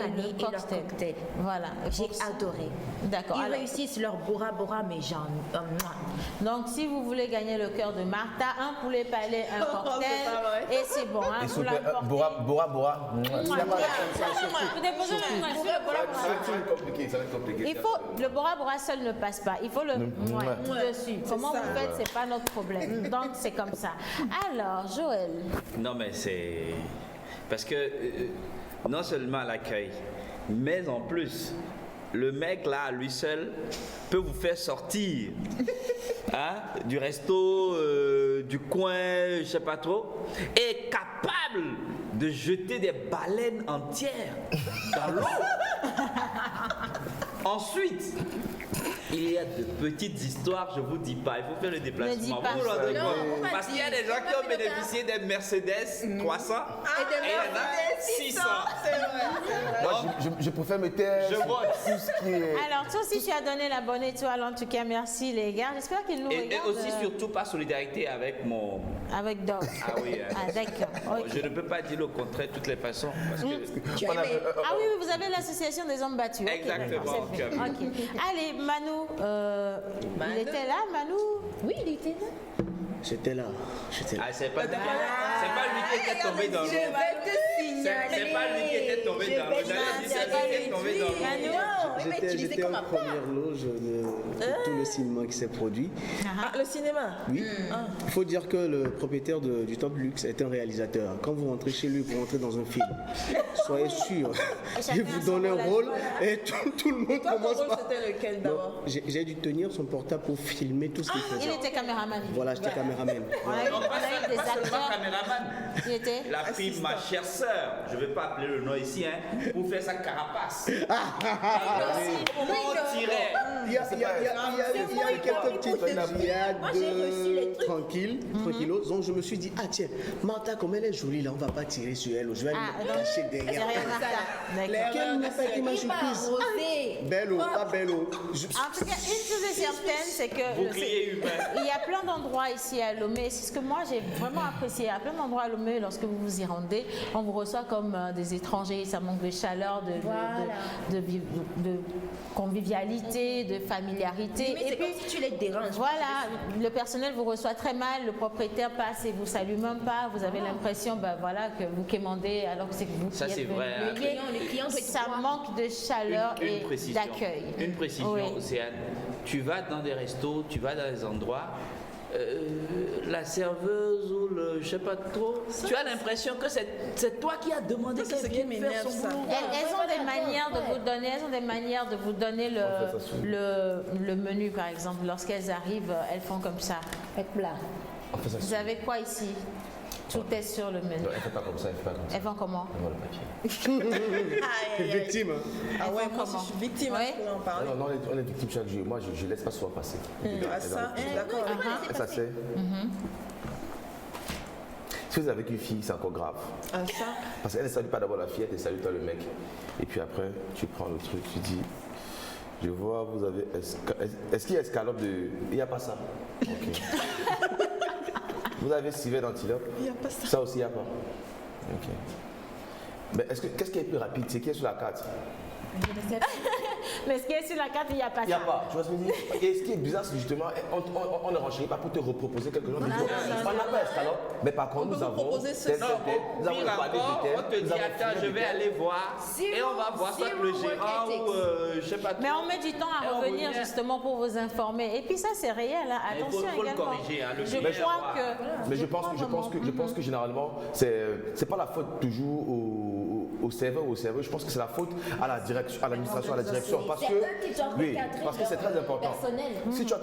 Speaker 1: leur cocktail. Voilà.
Speaker 4: J'ai adoré.
Speaker 1: D'accord.
Speaker 4: Ils réussissent leur Bora Bora, mais genre...
Speaker 1: Donc, si vous voulez gagner le cœur de Martha, un poulet pané, un cocktail, et c'est bon. Hein, vous
Speaker 2: Bora.
Speaker 1: Vous déposez
Speaker 2: Ça va être compliqué.
Speaker 1: Il faut, le Bora Bora seul ne passe pas. Il faut le dessus. Comment vous faites, c'est pas notre problème. Donc, c'est comme ça. Alors, Joël.
Speaker 5: Non, mais c'est... Parce que non seulement l'accueil, mais en plus, le mec là, lui seul, peut vous faire sortir du resto, du coin, je sais pas trop, et est capable de jeter des baleines entières dans l'eau. Ensuite, il y a de petites histoires, je vous dis pas, il faut faire le déplacement. Vous vous rendez compte? Parce qu'il y a des gens qui ont bénéficié des Mercedes 300 et il y en a 600.
Speaker 8: C'est vrai.
Speaker 2: Moi, je préfère me taire sur tout ce qui est...
Speaker 1: Alors, toi aussi, tu as donné la bonne étoile. En tout cas, merci les gars. J'espère qu'ils nous regardent.
Speaker 5: Et aussi, surtout, par solidarité avec mon...
Speaker 1: Avec Doc.
Speaker 5: Ah oui.
Speaker 1: Ah, d'accord. Okay.
Speaker 5: Je ne peux pas dire le contraire de toutes les façons. Parce que...
Speaker 1: Ah oui, vous avez l'association des hommes battus.
Speaker 5: Exactement.
Speaker 1: Okay, ok. Allez, Manu. Il était là, Manu?
Speaker 4: Oui, il était là.
Speaker 3: J'étais là.
Speaker 5: Ah, c'est pas lui qui était tombé dans l'eau.
Speaker 8: Je vais te signer.
Speaker 17: C'est pas lui qui était tombé dans l'eau. C'est pas lui qui était tombé dans l'eau.
Speaker 3: J'étais en première loge de tout le cinéma qui s'est produit.
Speaker 8: Ah, le cinéma?
Speaker 3: Oui. Il faut dire que le propriétaire du Top Luxe est un réalisateur. Quand vous rentrez chez lui pour entrer dans un film, soyez sûr, il vous donne un rôle et tout le monde commence par...
Speaker 8: C'était lequel d'abord?
Speaker 3: J'ai dû tenir son portable pour filmer tout ce qu'il faisait.
Speaker 1: Il était caméraman.
Speaker 3: Voilà, j'étais caméraman.
Speaker 1: On a eu des acteurs.
Speaker 17: Il était. Il a pris ma chère sœur, je ne vais pas appeler le nom ici, pour faire sa carapace.
Speaker 3: Il y a quelques petites fusillades tranquillos. Donc je me suis dit, ah tiens, Martha, comme elle est jolie là, on va pas tirer sur elle, je vais aller me cacher derrière. Quelle n'a pas été ma surprise? Bello, pas Bello.
Speaker 1: En tout cas, une chose est certaine, c'est que il y a plein d'endroits ici à Lomé. C'est ce que moi j'ai vraiment apprécié. Il y a plein d'endroits à Lomé, lorsque vous vous y rendez, on vous reçoit comme des étrangers. Ça manque de chaleur, de convivialité, de familiarité.
Speaker 4: Et puis si tu les déranges.
Speaker 1: Voilà, le personnel vous reçoit très mal, le propriétaire passe et vous salue même pas. Vous avez l'impression, que vous quémandez alors que c'est vous.
Speaker 17: Ça c'est vrai.
Speaker 1: Ça manque de chaleur et d'accueil.
Speaker 17: Une précision, Océane. Tu vas dans des restos, tu vas dans des endroits. La serveuse ou le je sais pas trop, tu as l'impression que c'est toi qui as demandé qu'elle vienne faire son boulot.
Speaker 1: Elles ont des manières de vous donner, le menu par exemple. Lorsqu'elles arrivent, elles font comme ça. Vous avez quoi ici? Tout est sur le menu.
Speaker 2: Non, elle fait pas comme ça, elle fait pas comme ça.
Speaker 1: Elles font comment?
Speaker 3: Victime.
Speaker 8: Ah ouais, moi aussi je suis victime.
Speaker 2: Non, on est victime chaque jour. Moi, je laisse pas souvent passer.
Speaker 8: Ça, d'accord.
Speaker 2: Ça c'est. Si vous avez une fille, c'est encore grave.
Speaker 8: Ah ça?
Speaker 2: Parce qu'elle ne salue pas d'abord la fillette, elle salue toi le mec. Et puis après, tu prends le truc, tu dis, je vois, vous avez... Est-ce qu'il y a escalope de... Il n'y a pas ça. Ok. Vous avez civet d'antilope?
Speaker 8: Il n'y a pas ça.
Speaker 2: Ça aussi, il n'y a pas. Ok. Mais qu'est-ce qui est plus rapide? C'est qui est sur la carte?
Speaker 1: Mais ce qui est sur la carte, il n'y a pas ça.
Speaker 2: Il n'y a pas, tu vois ce que je veux dire? Et ce qui est bizarre, c'est justement, on ne renchérit pas pour te reproposer quelque chose. On n'a pas escalope, mais par contre, nous avons
Speaker 17: on te dit, attends, je vais aller voir, et on va voir soit le gérant ou je sais pas.
Speaker 1: Mais on met du temps à revenir justement pour vous informer. Et puis ça, c'est réel, hein. Attention
Speaker 17: faut
Speaker 1: également.
Speaker 17: le corriger, hein,
Speaker 1: Je crois que...
Speaker 2: Mais je pense que généralement, c'est pas la faute toujours au serveur ou au serveur. Je pense que c'est la faute à la direction, à l'administration, à la direction. Parce que c'est très important. Si tu as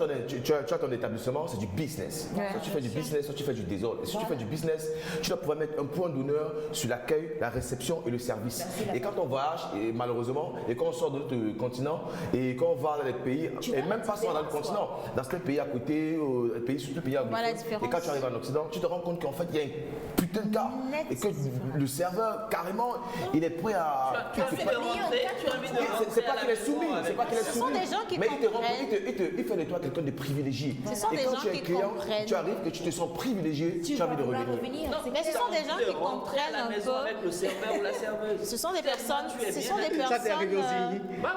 Speaker 2: ton établissement, c'est du business. Soit tu fais du business, soit tu fais du désordre. Et si tu fais du business, tu dois pouvoir mettre un point d'honneur sur l'accueil, la réception et le service. Et quand on voyage, et malheureusement, et quand on sort de notre continent, et quand on va dans les pays, et même pas seulement dans le continent, dans certains pays à côté, surtout pays anglophones, et quand tu arrives en Occident, tu te rends compte qu'en fait, il y a un putain de cas. Et que le serveur, carrément, il est prêt à... C'est pas qu'il est soumis,
Speaker 1: Ce sont des gens qui comprennent.
Speaker 2: Il fait de toi quelqu'un de privilégié.
Speaker 1: Ce sont des gens qui comprennent.
Speaker 2: Tu arrives que tu te sens privilégié, tu as envie de revenir.
Speaker 1: Mais ce sont des gens qui comprennent un peu.
Speaker 17: Avec le serveur ou la serveuse.
Speaker 1: Ce sont des personnes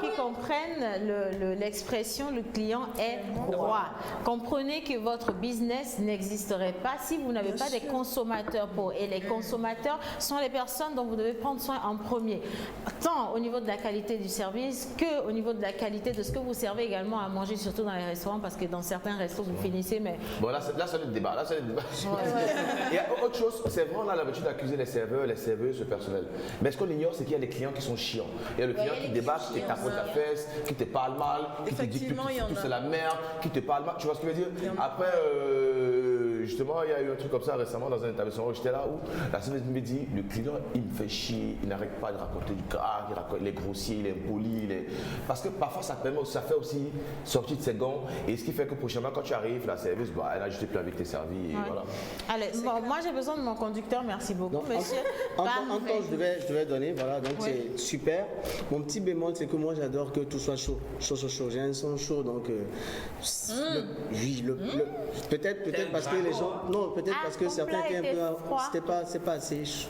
Speaker 1: qui comprennent l'expression le client est roi. Comprenez que votre business n'existerait pas si vous n'avez pas des consommateurs pour. Et les consommateurs sont les personnes dont vous devez prendre soin en premier. Tant au niveau de la qualité du service que au niveau de la qualité de ce que vous servez également à manger, surtout dans les restaurants, parce que dans certains restos vous finissez mais...
Speaker 2: Bon là c'est le débat, Il y a autre chose, c'est vrai, on a l'habitude d'accuser les serveurs, les serveuses, le personnel. Mais ce qu'on ignore, c'est qu'il y a des clients qui sont chiants. Il y a le client qui débarque, qui tapote la fesse, qui te parle mal, qui te dit que tout c'est la merde, qui te parle mal, tu vois ce que je veux dire? Après, justement, il y a eu un truc comme ça récemment dans un établissement où j'étais là, où la serveuse me dit, le client il me fait chier, il n'arrête pas de raconter du gras, il est grossier, il est impoli, parce que parfois ça fait aussi sortir de ses gants, et ce qui fait que prochainement quand tu arrives, la serveuse, elle a juste plus envie de te servir, et voilà.
Speaker 1: Allez, moi j'ai besoin de mon conducteur, merci beaucoup,
Speaker 3: donc,
Speaker 1: monsieur.
Speaker 3: Encore je devais donner, voilà, donc c'est super. Mon petit bémol, c'est que moi j'adore que tout soit chaud. J'ai un son chaud, donc peut-être parce que les gens, non, peut-être parce que certains étaient un peu, c'est pas assez chaud,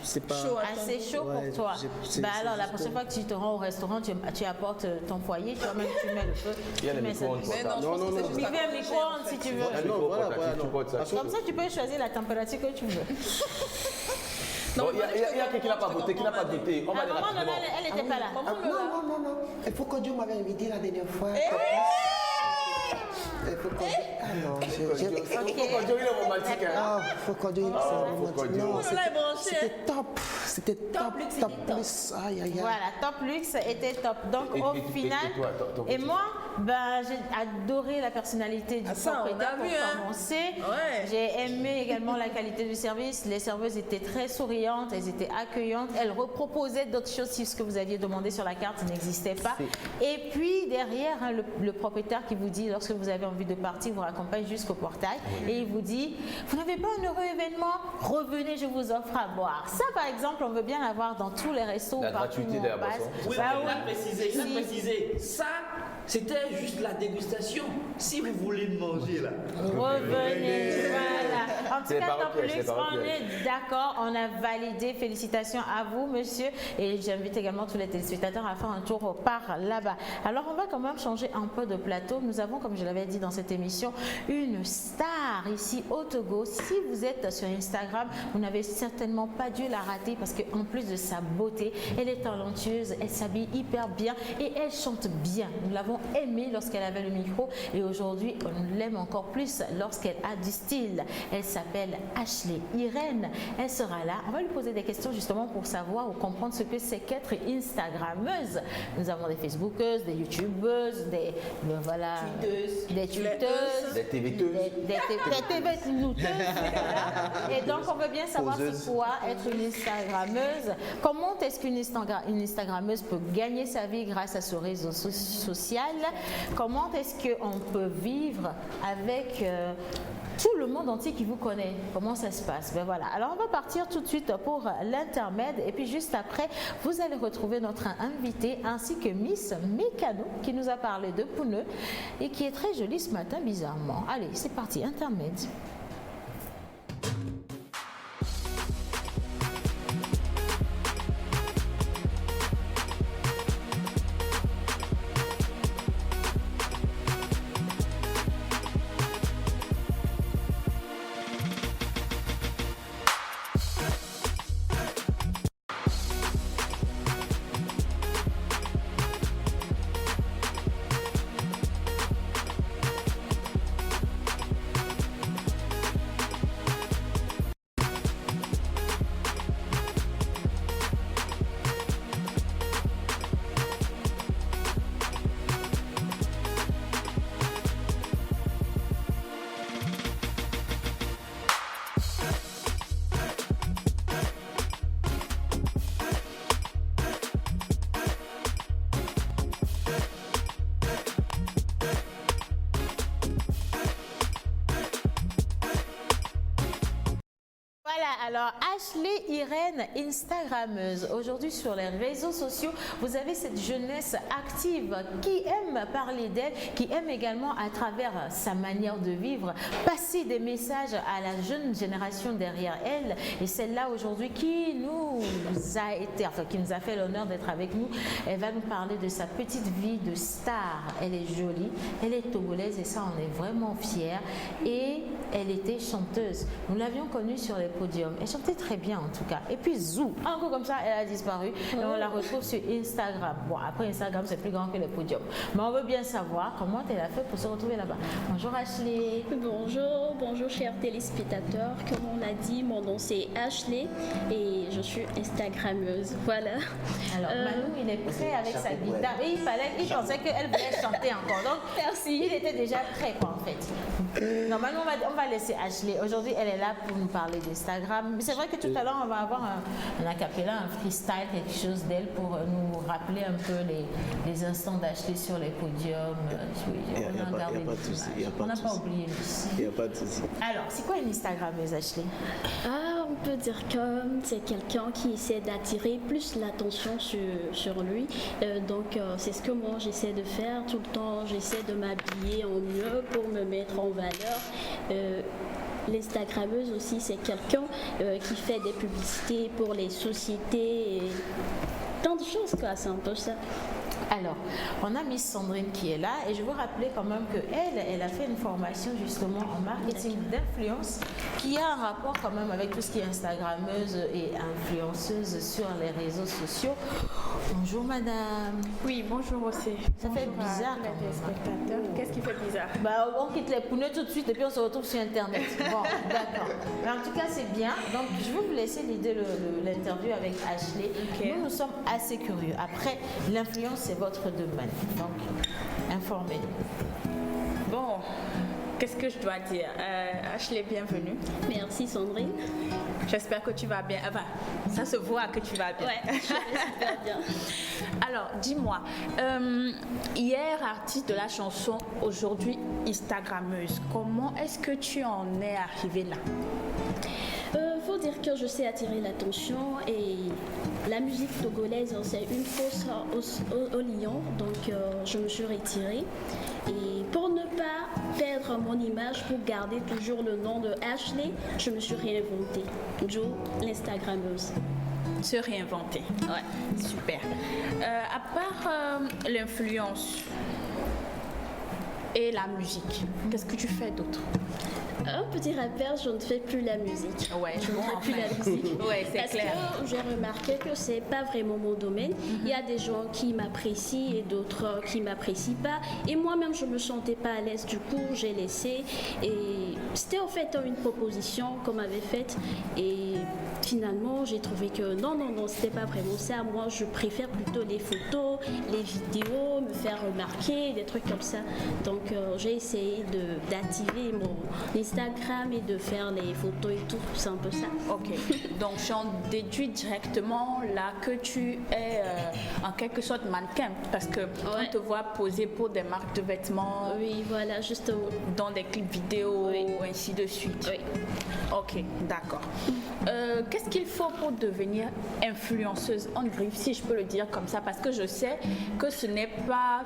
Speaker 1: assez chaud pour toi. Alors la prochaine fois que tu te rends au restaurant, tu apportes ton foyer, tu mets le feu.
Speaker 2: Il y a les micro-ondes.
Speaker 1: Non, un micro-ondes si tu veux.
Speaker 3: Non, voilà.
Speaker 1: Comme ça, tu peux choisir la température que tu veux.
Speaker 2: Non, il y a quelqu'un qui n'a pas voté, On va les rappeler.
Speaker 1: Elle n'était pas là.
Speaker 12: Non. Il faut que Dieu m'avait invité la dernière fois. Il faut que Dieu
Speaker 2: est romantique.
Speaker 12: Ah, il faut que Dieu est romantique. Non, c'était top. C'était top plus.
Speaker 1: Voilà, top luxe était top. Donc au final, et moi, j'ai adoré la personnalité du propriétaire pour commencer. J'ai aimé également la qualité du service. Les serveuses étaient très souriantes, elles étaient accueillantes. Elles reproposaient d'autres choses si ce que vous aviez demandé sur la carte n'existait pas. Et puis derrière, le propriétaire qui vous dit, lorsque vous avez envie de partir, vous raccompagne jusqu'au portail et il vous dit, vous n'avez pas un heureux événement, revenez, je vous offre à boire. Ça par exemple, on veut bien l'avoir dans tous les restos.
Speaker 2: La gratuité de la boisson.
Speaker 17: Oui, il a précisé. Ça, c'était juste la dégustation. Si vous voulez manger là,
Speaker 1: revenez. Voilà. En tout cas, Top Luxe, on est d'accord, on a validé. Félicitations à vous, monsieur. Et j'invite également tous les téléspectateurs à faire un tour par là-bas. Alors, on va quand même changer un peu de plateau. Nous avons, comme je l'avais dit dans cette émission, une star ici au Togo. Si vous êtes sur Instagram, vous n'avez certainement pas dû la rater parce qu'en plus de sa beauté, elle est talentueuse, elle s'habille hyper bien et elle chante bien. Nous l'avons aimée lorsqu'elle avait le micro et aujourd'hui, on l'aime encore plus lorsqu'elle a du style. Elle s'appelle Ashley Irène. Elle sera là. On va lui poser des questions justement pour savoir ou comprendre ce que c'est qu'être Instagrammeuse. Nous avons des Facebookeuses, des YouTubeuses, des tweeteuses,
Speaker 2: des TVteuses.
Speaker 1: Des TVteuses. Et donc, on veut bien savoir c'est quoi être une Instagrammeuse. Comment est-ce qu'une Instagrammeuse peut gagner sa vie grâce à ce réseau social? Comment est-ce qu'on peut vivre avec tout le monde entier qui vous connaît? Comment ça se passe? Ben voilà. Alors, on va partir tout de suite pour l'intermède. Et puis, juste après, vous allez retrouver notre invité ainsi que Miss Mécano qui nous a parlé de pneus et qui est très jolie ce matin, bizarrement. Allez, c'est parti, intermède. Alors, Ashley Irène, Instagrammeuse. Aujourd'hui, sur les réseaux sociaux, vous avez cette jeunesse active qui aime parler d'elle, qui aime également, à travers sa manière de vivre, passer des messages à la jeune génération derrière elle. Et celle-là, aujourd'hui, qui nous a fait l'honneur d'être avec nous, elle va nous parler de sa petite vie de star. Elle est jolie, elle est togolaise et ça, on est vraiment fiers. Et elle était chanteuse. Nous l'avions connue sur les podiums. Elle chantait très bien en tout cas. Et puis zou, un coup comme ça, elle a disparu. Et on la retrouve sur Instagram. Bon, après Instagram, c'est plus grand que les podiums. Mais on veut bien savoir comment elle a fait pour se retrouver là-bas. Bonjour Ashley.
Speaker 18: Bonjour chers téléspectateurs. Comme on l'a dit, mon nom c'est Ashley et je suis Instagrammeuse. Voilà.
Speaker 1: Alors Manu, il est prêt avec sa guitare. Et il pensait qu'elle voulait chanter encore. Donc merci. Il était déjà prêt quoi en fait. Normalement, on va laisser Ashley. Aujourd'hui, elle est là pour nous parler d'Instagram. C'est vrai que tout à l'heure, on va avoir un acapella, un freestyle, quelque chose d'elle pour nous rappeler un peu les instants d'Ashley sur les podiums. On n'a pas oublié.
Speaker 3: Il n'y a pas de souci.
Speaker 1: Alors, c'est quoi une Instagrammeuse, Ashley?
Speaker 18: On peut dire que c'est quelqu'un qui essaie d'attirer plus l'attention sur lui. Donc, c'est ce que moi, j'essaie de faire. Tout le temps, j'essaie de m'habiller en mieux pour me mettre en valeur. L'Instagrammeuse aussi, c'est quelqu'un qui fait des publicités pour les sociétés et tant de choses, quoi. C'est un peu ça.
Speaker 1: Alors, on a Miss Sandrine qui est là et je veux rappeler quand même qu'elle a fait une formation justement en marketing d'influence qui a un rapport quand même avec tout ce qui est Instagrammeuse et influenceuse sur les réseaux sociaux. Bonjour madame.
Speaker 4: Oui, bonjour aussi.
Speaker 1: Ça fait bizarre
Speaker 4: les téléspectateurs. Qu'est-ce qui fait bizarre?
Speaker 1: On quitte les poneys tout de suite et puis on se retrouve sur Internet. Bon, d'accord. Mais en tout cas, c'est bien. Donc, je vais vous laisser l'idée l'interview avec Ashley. Okay. Nous sommes assez curieux. Après, l'influence, c'est votre domaine. Donc, informez-nous.
Speaker 4: Bon, qu'est-ce que je dois dire? Ashley, bienvenue.
Speaker 18: Merci Sandrine.
Speaker 4: J'espère que tu vas bien. Enfin, ça se voit que tu vas bien.
Speaker 18: Ouais, je vais super bien.
Speaker 4: Alors, dis-moi, hier artiste de la chanson, aujourd'hui Instagrammeuse. Comment est-ce que tu en es arrivée là?
Speaker 18: Faut dire que je sais attirer l'attention et la musique togolaise, c'est une fosse au lion, donc je me suis retirée. Et pour ne pas perdre mon image, pour garder toujours le nom de Ashley, je me suis réinventée. Jo, l'Instagrammeuse.
Speaker 4: Se réinventer.
Speaker 18: Ouais.
Speaker 4: Super. À part l'influence et la musique, qu'est-ce que tu fais d'autre?
Speaker 18: Un petit rappel, je ne fais plus la musique.
Speaker 4: Ouais,
Speaker 18: je ne fais plus la musique.
Speaker 4: Ouais, c'est clair.
Speaker 18: Parce que j'ai remarqué que c'est pas vraiment mon domaine. Il y a des gens qui m'apprécient et d'autres qui m'apprécient pas. Et moi-même, je me sentais pas à l'aise. Du coup, j'ai laissé. Et c'était en fait une proposition qu'on m'avait faite. Et finalement, j'ai trouvé que non, c'était pas vraiment ça. Moi, je préfère plutôt les photos, les vidéos, me faire remarquer, des trucs comme ça. Donc, j'ai essayé d'activer mon Instagram et de faire les photos et tout, c'est un peu ça.
Speaker 4: Ok, donc j'en déduis directement là que tu es en quelque sorte mannequin parce que on te voit poser pour des marques de vêtements.
Speaker 18: Oui, voilà, justement.
Speaker 4: Dans des clips vidéo, ainsi de suite.
Speaker 18: Oui.
Speaker 4: Ok, d'accord. Qu'est-ce qu'il faut pour devenir influenceuse en griffe, si je peux le dire comme ça, parce que je sais que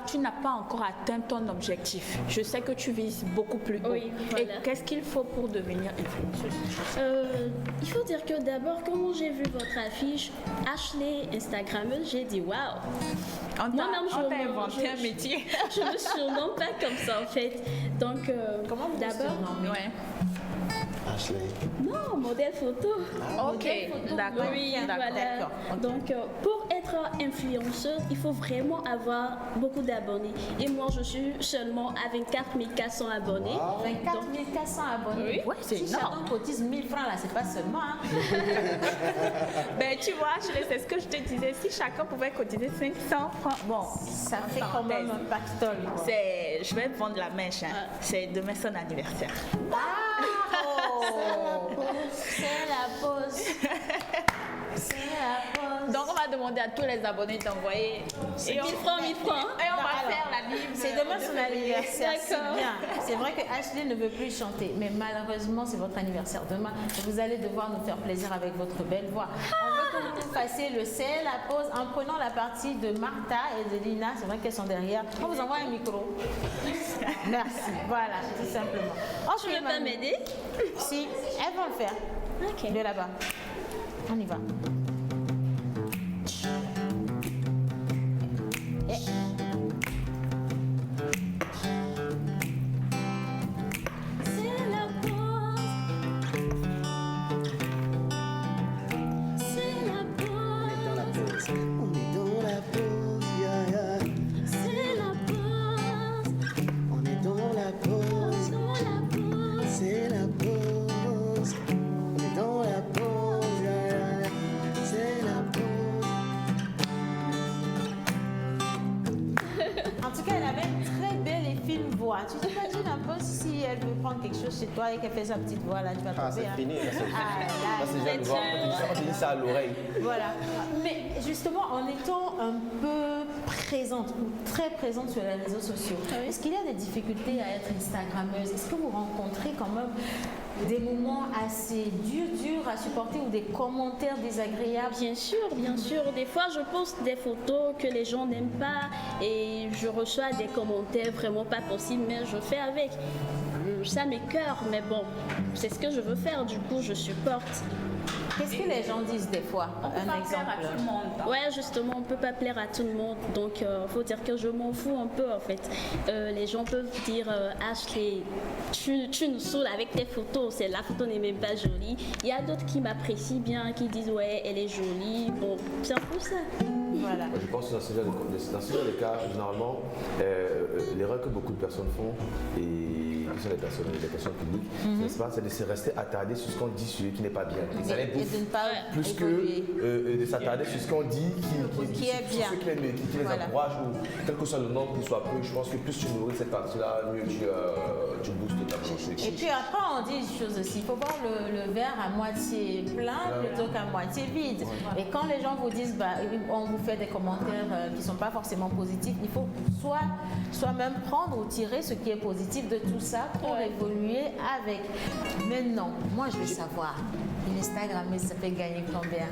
Speaker 4: tu n'as pas encore atteint ton objectif. Je sais que tu vises beaucoup plus haut.
Speaker 18: Oui, voilà.
Speaker 4: Et qu'est-ce qu'il faut pour devenir influenceuse?
Speaker 18: Il faut dire que d'abord, quand j'ai vu votre affiche, Ashley Instagrammeuse, j'ai dit waouh.
Speaker 4: Moi-même, je t'ai inventé un métier.
Speaker 18: Je me surnomme pas comme ça en fait. Donc,
Speaker 1: comment vous
Speaker 18: d'abord,
Speaker 3: Ashley.
Speaker 18: Non, modèle photo.
Speaker 4: Ok, d'accord.
Speaker 18: Oui, voilà.
Speaker 4: Okay.
Speaker 18: Donc, pour être influenceuse, il faut vraiment avoir beaucoup d'abonnés. Et moi, je suis seulement à 24 400 abonnés.
Speaker 1: Wow. 24 400 abonnés.
Speaker 4: Oui, c'est
Speaker 1: si
Speaker 4: énorme.
Speaker 1: chacun cotise 1000 francs, là, c'est pas seulement. Hein.
Speaker 4: Ben, tu vois, c'est ce que je te disais. Si chacun pouvait cotiser 500 francs, bon,
Speaker 1: ça fait quand même un pactole.
Speaker 4: Je vais vendre la mèche. Hein. C'est demain son anniversaire.
Speaker 1: C'est la pause. C'est la pause.
Speaker 4: Donc on va demander à tous les abonnés d'envoyer
Speaker 18: 1000 francs.
Speaker 4: Et on va faire la livre.
Speaker 1: C'est demain son anniversaire. C'est bien. C'est vrai que Ashley ne veut plus chanter, mais malheureusement c'est votre anniversaire demain. Vous allez devoir nous faire plaisir avec votre belle voix. On veut que vous fassiez le c'est la pause en prenant la partie de Martha et de Lina. C'est vrai qu'elles sont derrière. On vous envoie un micro. Merci. Voilà, tout simplement.
Speaker 18: Tu ne veux pas m'aider?
Speaker 1: Si, elles vont le faire.
Speaker 18: Ok.
Speaker 1: De là-bas. On y va. Tu t'imagines un peu si elle veut prendre quelque chose chez toi et qu'elle fait sa petite voix là, tu vas trouver.
Speaker 2: C'est fini, là, c'est déjà le voir. Quand tu dis ça à l'oreille.
Speaker 1: Voilà. Mais justement, en étant un peu présente ou très présente sur les réseaux sociaux, est-ce qu'il y a des difficultés à être Instagrammeuse? Est-ce que vous rencontrez quand même des moments assez durs à supporter ou des commentaires désagréables?
Speaker 18: Bien sûr. Des fois, je poste des photos que les gens n'aiment pas et je reçois des commentaires vraiment pas possibles, mais je fais avec. Ça m'écoeure, mais bon, c'est ce que je veux faire, du coup, je supporte.
Speaker 1: Qu'est-ce que les gens disent des fois? Un exemple.
Speaker 18: À tout le monde. Ouais, justement, on peut pas plaire à tout le monde. Donc, faut dire que je m'en fous un peu en fait. Les gens peuvent dire Ashley, tu nous saoules avec tes photos. La photo n'est même pas jolie. Il y a d'autres qui m'apprécient bien, qui disent ouais, elle est jolie. Bon, c'est un peu ça.
Speaker 1: Voilà.
Speaker 2: Je pense que dans ce genre de cas, généralement, l'erreur que beaucoup de personnes font, et qui sont les personnes publiques, n'est-ce pas, c'est de se rester attardé sur ce qu'on dit sur qui n'est pas bien. Et ça les bouffe plus que de s'attarder sur ce qu'on dit qui est bien, qui les encourage, ou quel que soit le nombre qu'il soit peu. Je pense que plus tu nourris cette partie-là, mieux tu boostes ta pensée.
Speaker 1: Et puis après, on dit une chose aussi, il faut voir le verre à moitié plein plutôt qu'à moitié vide. Et quand les gens vous disent, on vous fait des commentaires qui ne sont pas forcément positifs, il faut soit même prendre ou tirer ce qui est positif de tout ça pour évoluer avec. Maintenant, moi je veux savoir, une Instagrammeuse, ça fait gagner combien?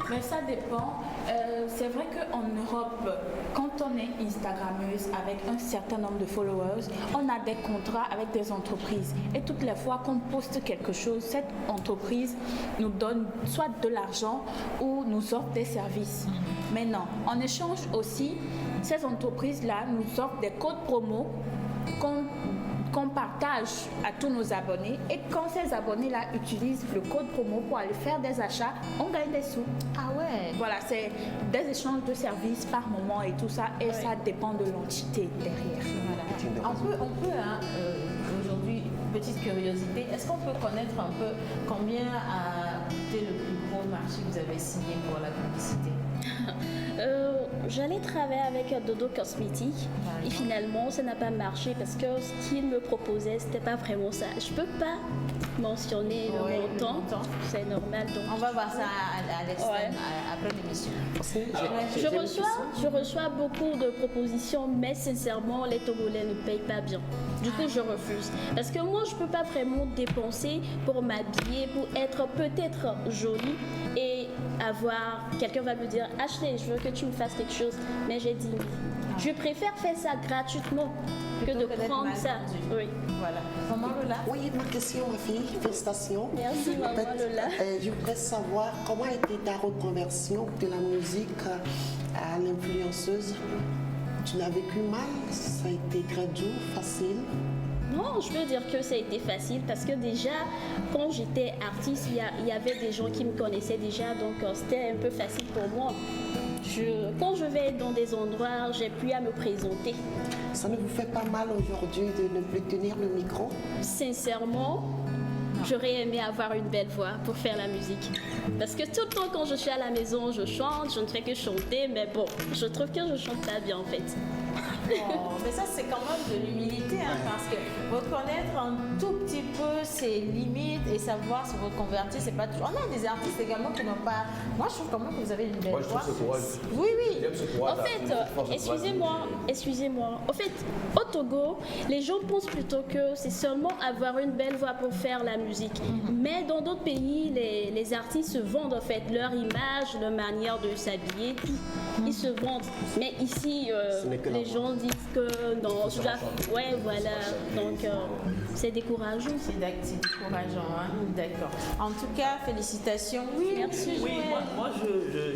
Speaker 4: Mais ça dépend. C'est vrai qu'en Europe, quand on est Instagrammeuse avec un certain nombre de followers, on a des contrats avec des entreprises. Et toutes les fois qu'on poste quelque chose, cette entreprise nous donne soit de l'argent ou nous offre des services. Maintenant, en échange aussi, ces entreprises-là nous offrent des codes promo qu'on partage à tous nos abonnés, et quand ces abonnés-là utilisent le code promo pour aller faire des achats, on gagne des sous.
Speaker 1: Ah ouais.
Speaker 4: Voilà, c'est des échanges de services par moment et tout ça, et ça dépend de l'entité derrière.
Speaker 1: Voilà. On peut aujourd'hui, petite curiosité, est-ce qu'on peut connaître un peu combien a coûté le plus gros marché que vous avez signé pour la publicité?
Speaker 18: J'allais travailler avec Dodo Cosmétiques et finalement ça n'a pas marché parce que ce qu'il me proposait c'était pas vraiment ça. Je peux pas mentionner le montant, c'est normal. Donc
Speaker 1: on va voir ça à l'externe après l'émission.
Speaker 18: Je reçois beaucoup de propositions, mais sincèrement les Togolais ne payent pas bien. Du coup je refuse parce que moi je peux pas vraiment dépenser pour m'habiller, pour être peut-être jolie et avoir quelqu'un va me dire Ashley, je veux que tu me fasses quelque chose, mais j'ai dit je préfère faire ça gratuitement que de prendre ça. Oui.
Speaker 1: Voilà. Maman Lola.
Speaker 12: Oui, ma question, ma fille. Félicitations.
Speaker 18: Merci, maman Lola.
Speaker 12: Je voudrais savoir comment a été ta reconversion de la musique à l'influenceuse. Tu l'as vécu mal? Ça a été très dur, facile?
Speaker 18: Non, je peux dire que ça a été facile parce que déjà, quand j'étais artiste, il y avait des gens qui me connaissaient déjà, donc c'était un peu facile pour moi. Quand je vais dans des endroits, j'ai plus à me présenter.
Speaker 12: Ça ne vous fait pas mal aujourd'hui de ne plus tenir le micro?
Speaker 18: Sincèrement, j'aurais aimé avoir une belle voix pour faire la musique. Parce que tout le temps quand je suis à la maison, je chante, je ne fais que chanter, mais bon, je trouve que je chante pas bien en fait.
Speaker 1: Oh, mais ça c'est quand même de l'humilité, parce que reconnaître un tout petit peu ses limites et savoir se reconvertir, c'est pas toujours. On a des artistes également qui n'ont pas. Moi je trouve quand même que vous avez une belle voix. Oui, oui.
Speaker 18: En fait, excusez-moi. En fait, au Togo, les gens pensent plutôt que c'est seulement avoir une belle voix pour faire la musique. Mais dans d'autres pays, les artistes se vendent en fait leur image, leur manière de s'habiller, tout. Ils se vendent. Mais ici, les gens disent que non, ouais, voilà. Donc, c'est décourageant.
Speaker 1: C'est décourageant, d'accord. En tout cas, félicitations. Oui,
Speaker 18: merci.
Speaker 17: Oui, moi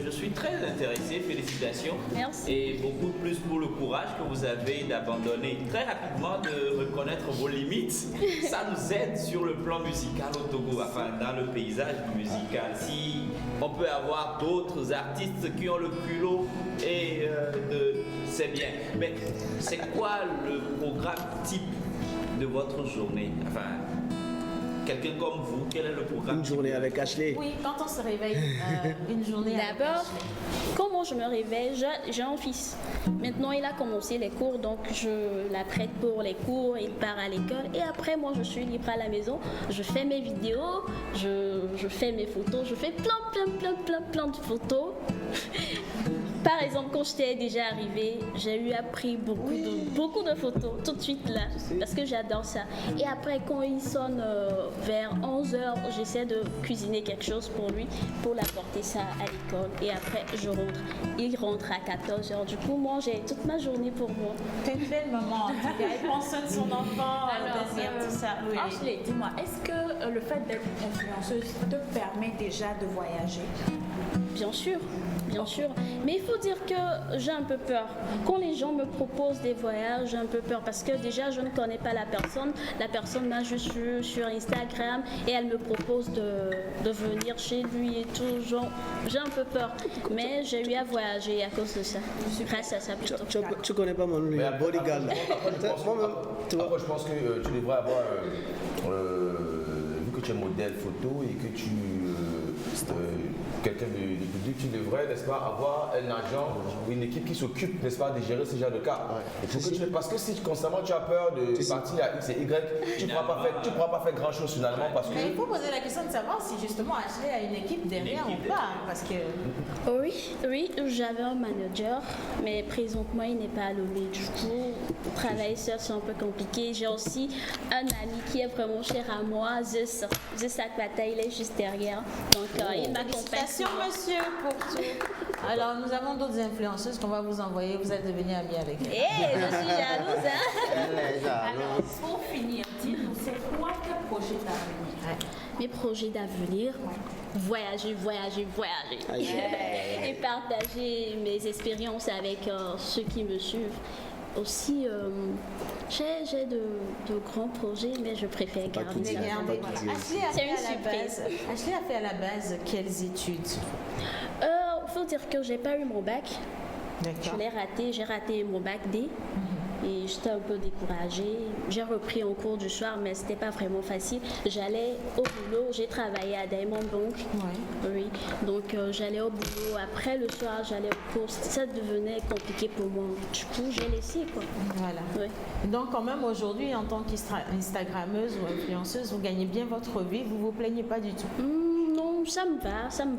Speaker 17: je suis très intéressée. Félicitations.
Speaker 18: Merci.
Speaker 17: Et beaucoup plus pour le courage que vous avez d'abandonner très rapidement, de reconnaître vos limites. Ça nous aide sur le plan musical au Togo, enfin dans le paysage musical. Si on peut avoir d'autres artistes qui ont le culot et c'est bien. Mais c'est quoi le programme type de votre journée? Enfin, quelqu'un comme vous, quel est le programme?
Speaker 15: Une journée avec Ashley.
Speaker 1: Oui, quand on se réveille, une journée avec
Speaker 18: D'abord, comment je me réveille? J'ai un fils. Maintenant, il a commencé les cours, donc je l'apprête pour les cours, il part à l'école. Et après, moi, je suis libre à la maison. Je fais mes vidéos, je fais mes photos, je fais plein de photos. Par exemple, quand j'étais déjà arrivée, j'ai eu appris beaucoup de photos tout de suite là, parce que j'adore ça. Et après, quand il sonne vers 11h, j'essaie de cuisiner quelque chose pour lui, pour l'apporter ça à l'école. Et après, je rentre. Il rentre à 14h. Du coup, moi, j'ai toute ma journée pour moi.
Speaker 1: C'est une belle maman. Elle prend soin de son enfant, désir, tout ça. Oui.
Speaker 4: Ashley, dis-moi, est-ce que le fait d'être influenceuse te permet déjà de voyager?
Speaker 18: Bien sûr. Bien sûr, mais il faut dire que j'ai un peu peur. Quand les gens me proposent des voyages, j'ai un peu peur parce que déjà je ne connais pas la personne. La personne m'a juste vu sur Instagram et elle me propose de venir chez lui et tout. Genre, j'ai un peu peur, mais j'ai eu à voyager à cause de ça. Grâce à ça plutôt.
Speaker 3: Tu connais pas mon bodyguard là.
Speaker 2: Après, je pense que tu devrais avoir, vu que tu es modèle photo et que tu quelqu'un du public, tu devrais, n'est-ce pas, avoir un agent ou une équipe qui s'occupe, n'est-ce pas, de gérer ce genre de cas. Parce que si constamment tu as peur de partir à X et Y, tu ne pourras pas faire grand-chose finalement. Parce que...
Speaker 1: Mais il faut poser la question de savoir si justement Ashley a une équipe derrière ou pas. Parce que...
Speaker 18: Oui, j'avais un manager, mais présentement il n'est pas allumé. Du coup, travailler seul c'est un peu compliqué. J'ai aussi un ami qui est vraiment cher à moi, Zeus Akbata, il est juste derrière. Donc il m'accompagne.
Speaker 1: Félicitations monsieur pour tout. Alors nous avons d'autres influenceuses qu'on va vous envoyer, vous êtes devenus amis avec elles.
Speaker 18: Je suis jalouse hein.
Speaker 4: Alors pour finir, dis-nous, c'est quoi tes projets d'avenir?
Speaker 18: Mes projets d'avenir, voyager et partager mes expériences avec ceux qui me suivent. Aussi, j'ai de grands projets, mais je préfère garder ça.
Speaker 1: C'est une surprise. Ashley a fait à la base quelles études?
Speaker 18: Il faut dire que j'ai pas eu mon bac. Je l'ai raté, j'ai raté mon bac D. Et j'étais un peu découragée. J'ai repris en cours du soir, mais c'était pas vraiment facile. J'allais au boulot, j'ai travaillé à Diamond Bank. Oui. Donc j'allais au boulot. Après le soir, j'allais au cours. Ça devenait compliqué pour moi. Du coup, j'ai laissé quoi.
Speaker 1: Voilà. Oui. Donc quand même aujourd'hui, en tant qu'Instagrammeuse ou influenceuse, vous gagnez bien votre vie. Vous vous plaignez pas du tout?
Speaker 18: Non, ça me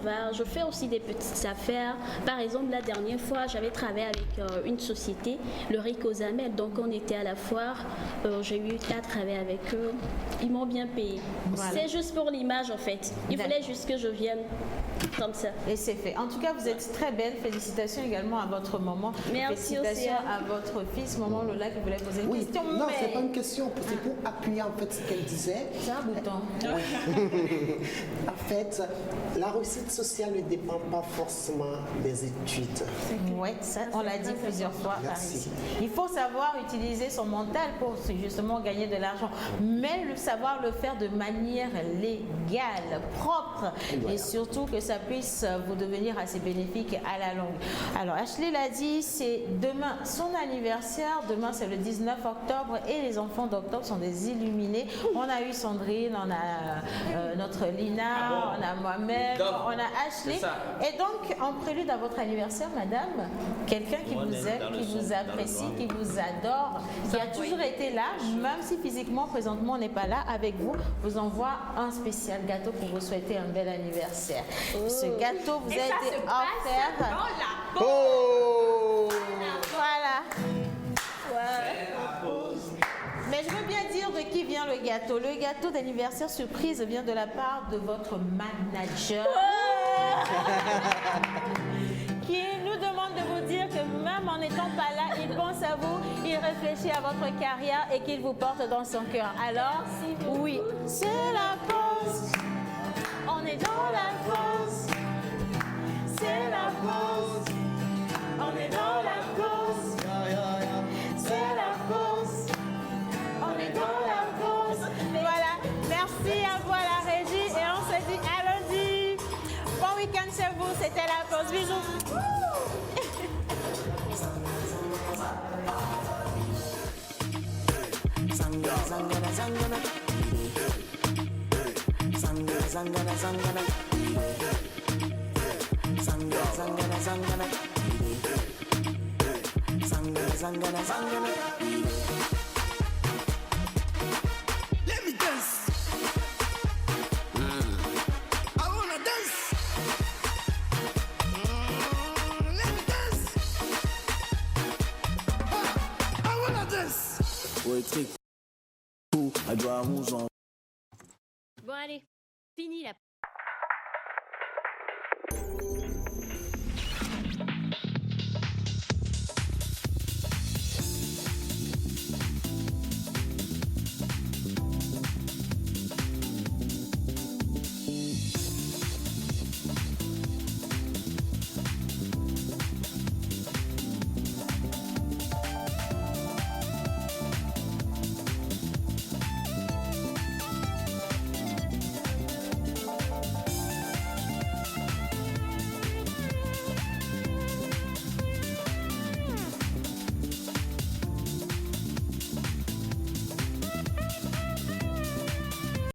Speaker 18: va. Je fais aussi des petites affaires. Par exemple, la dernière fois, j'avais travaillé avec une société, le Rico Zamel. Donc, on était à la foire. J'ai eu à travailler avec eux. Ils m'ont bien payé. Voilà. C'est juste pour l'image, en fait. Ils voulaient juste que je vienne comme ça.
Speaker 1: Et c'est fait. En tout cas, vous êtes très belle. Félicitations également à votre maman.
Speaker 18: Merci.
Speaker 1: Félicitations à votre fils, maman Lola, qui voulait poser une question.
Speaker 12: Non, c'est pas une question. C'est pour appuyer en fait ce qu'elle disait.
Speaker 1: C'est un bouton.
Speaker 12: En fait, la réussite sociale ne dépend pas forcément des études.
Speaker 1: Oui, ça, on l'a dit plusieurs fois par ici. Il faut savoir utiliser son mental pour justement gagner de l'argent, mais savoir le faire de manière légale, propre, et surtout que ça puisse vous devenir assez bénéfique à la longue. Alors, Ashley l'a dit, c'est demain son anniversaire. Demain, c'est le 19 octobre et les enfants d'octobre sont des illuminés. On a eu Sandrine, on a notre Lina, on a moi-même, on a Ashley. Et donc, en prélude à votre anniversaire, madame, quelqu'un qui vous aime, qui vous apprécie, qui vous adore, qui a toujours été là, même si physiquement, présentement, on n'est pas là avec vous, vous envoie un spécial gâteau pour vous souhaiter un bel anniversaire. Ce gâteau vous a été offert. Voilà. Mais je veux bien dire de qui vient le gâteau. Le gâteau d'anniversaire surprise vient de la part de votre manager. Qui nous demande de vous dire que même en n'étant pas là, il pense à vous, il réfléchit à votre carrière et qu'il vous porte dans son cœur. Alors, oui, c'est la pause. On est dans la pause. C'est la pause. On est dans la pause. C'est la pause. On est dans la pause. Voilà. Merci à vous à la régie et on se dit à lundi. Bon week-end chez vous. C'était la pause. Bisous.
Speaker 19: Zangana, zangana. Zangana, zangana, zangana. Zangana, zangana, zangana. Zangana, zangana, zangana. Let me dance. I wanna dance. Let me dance. poétique. Elle doit nous en.
Speaker 20: Bon allez, fini la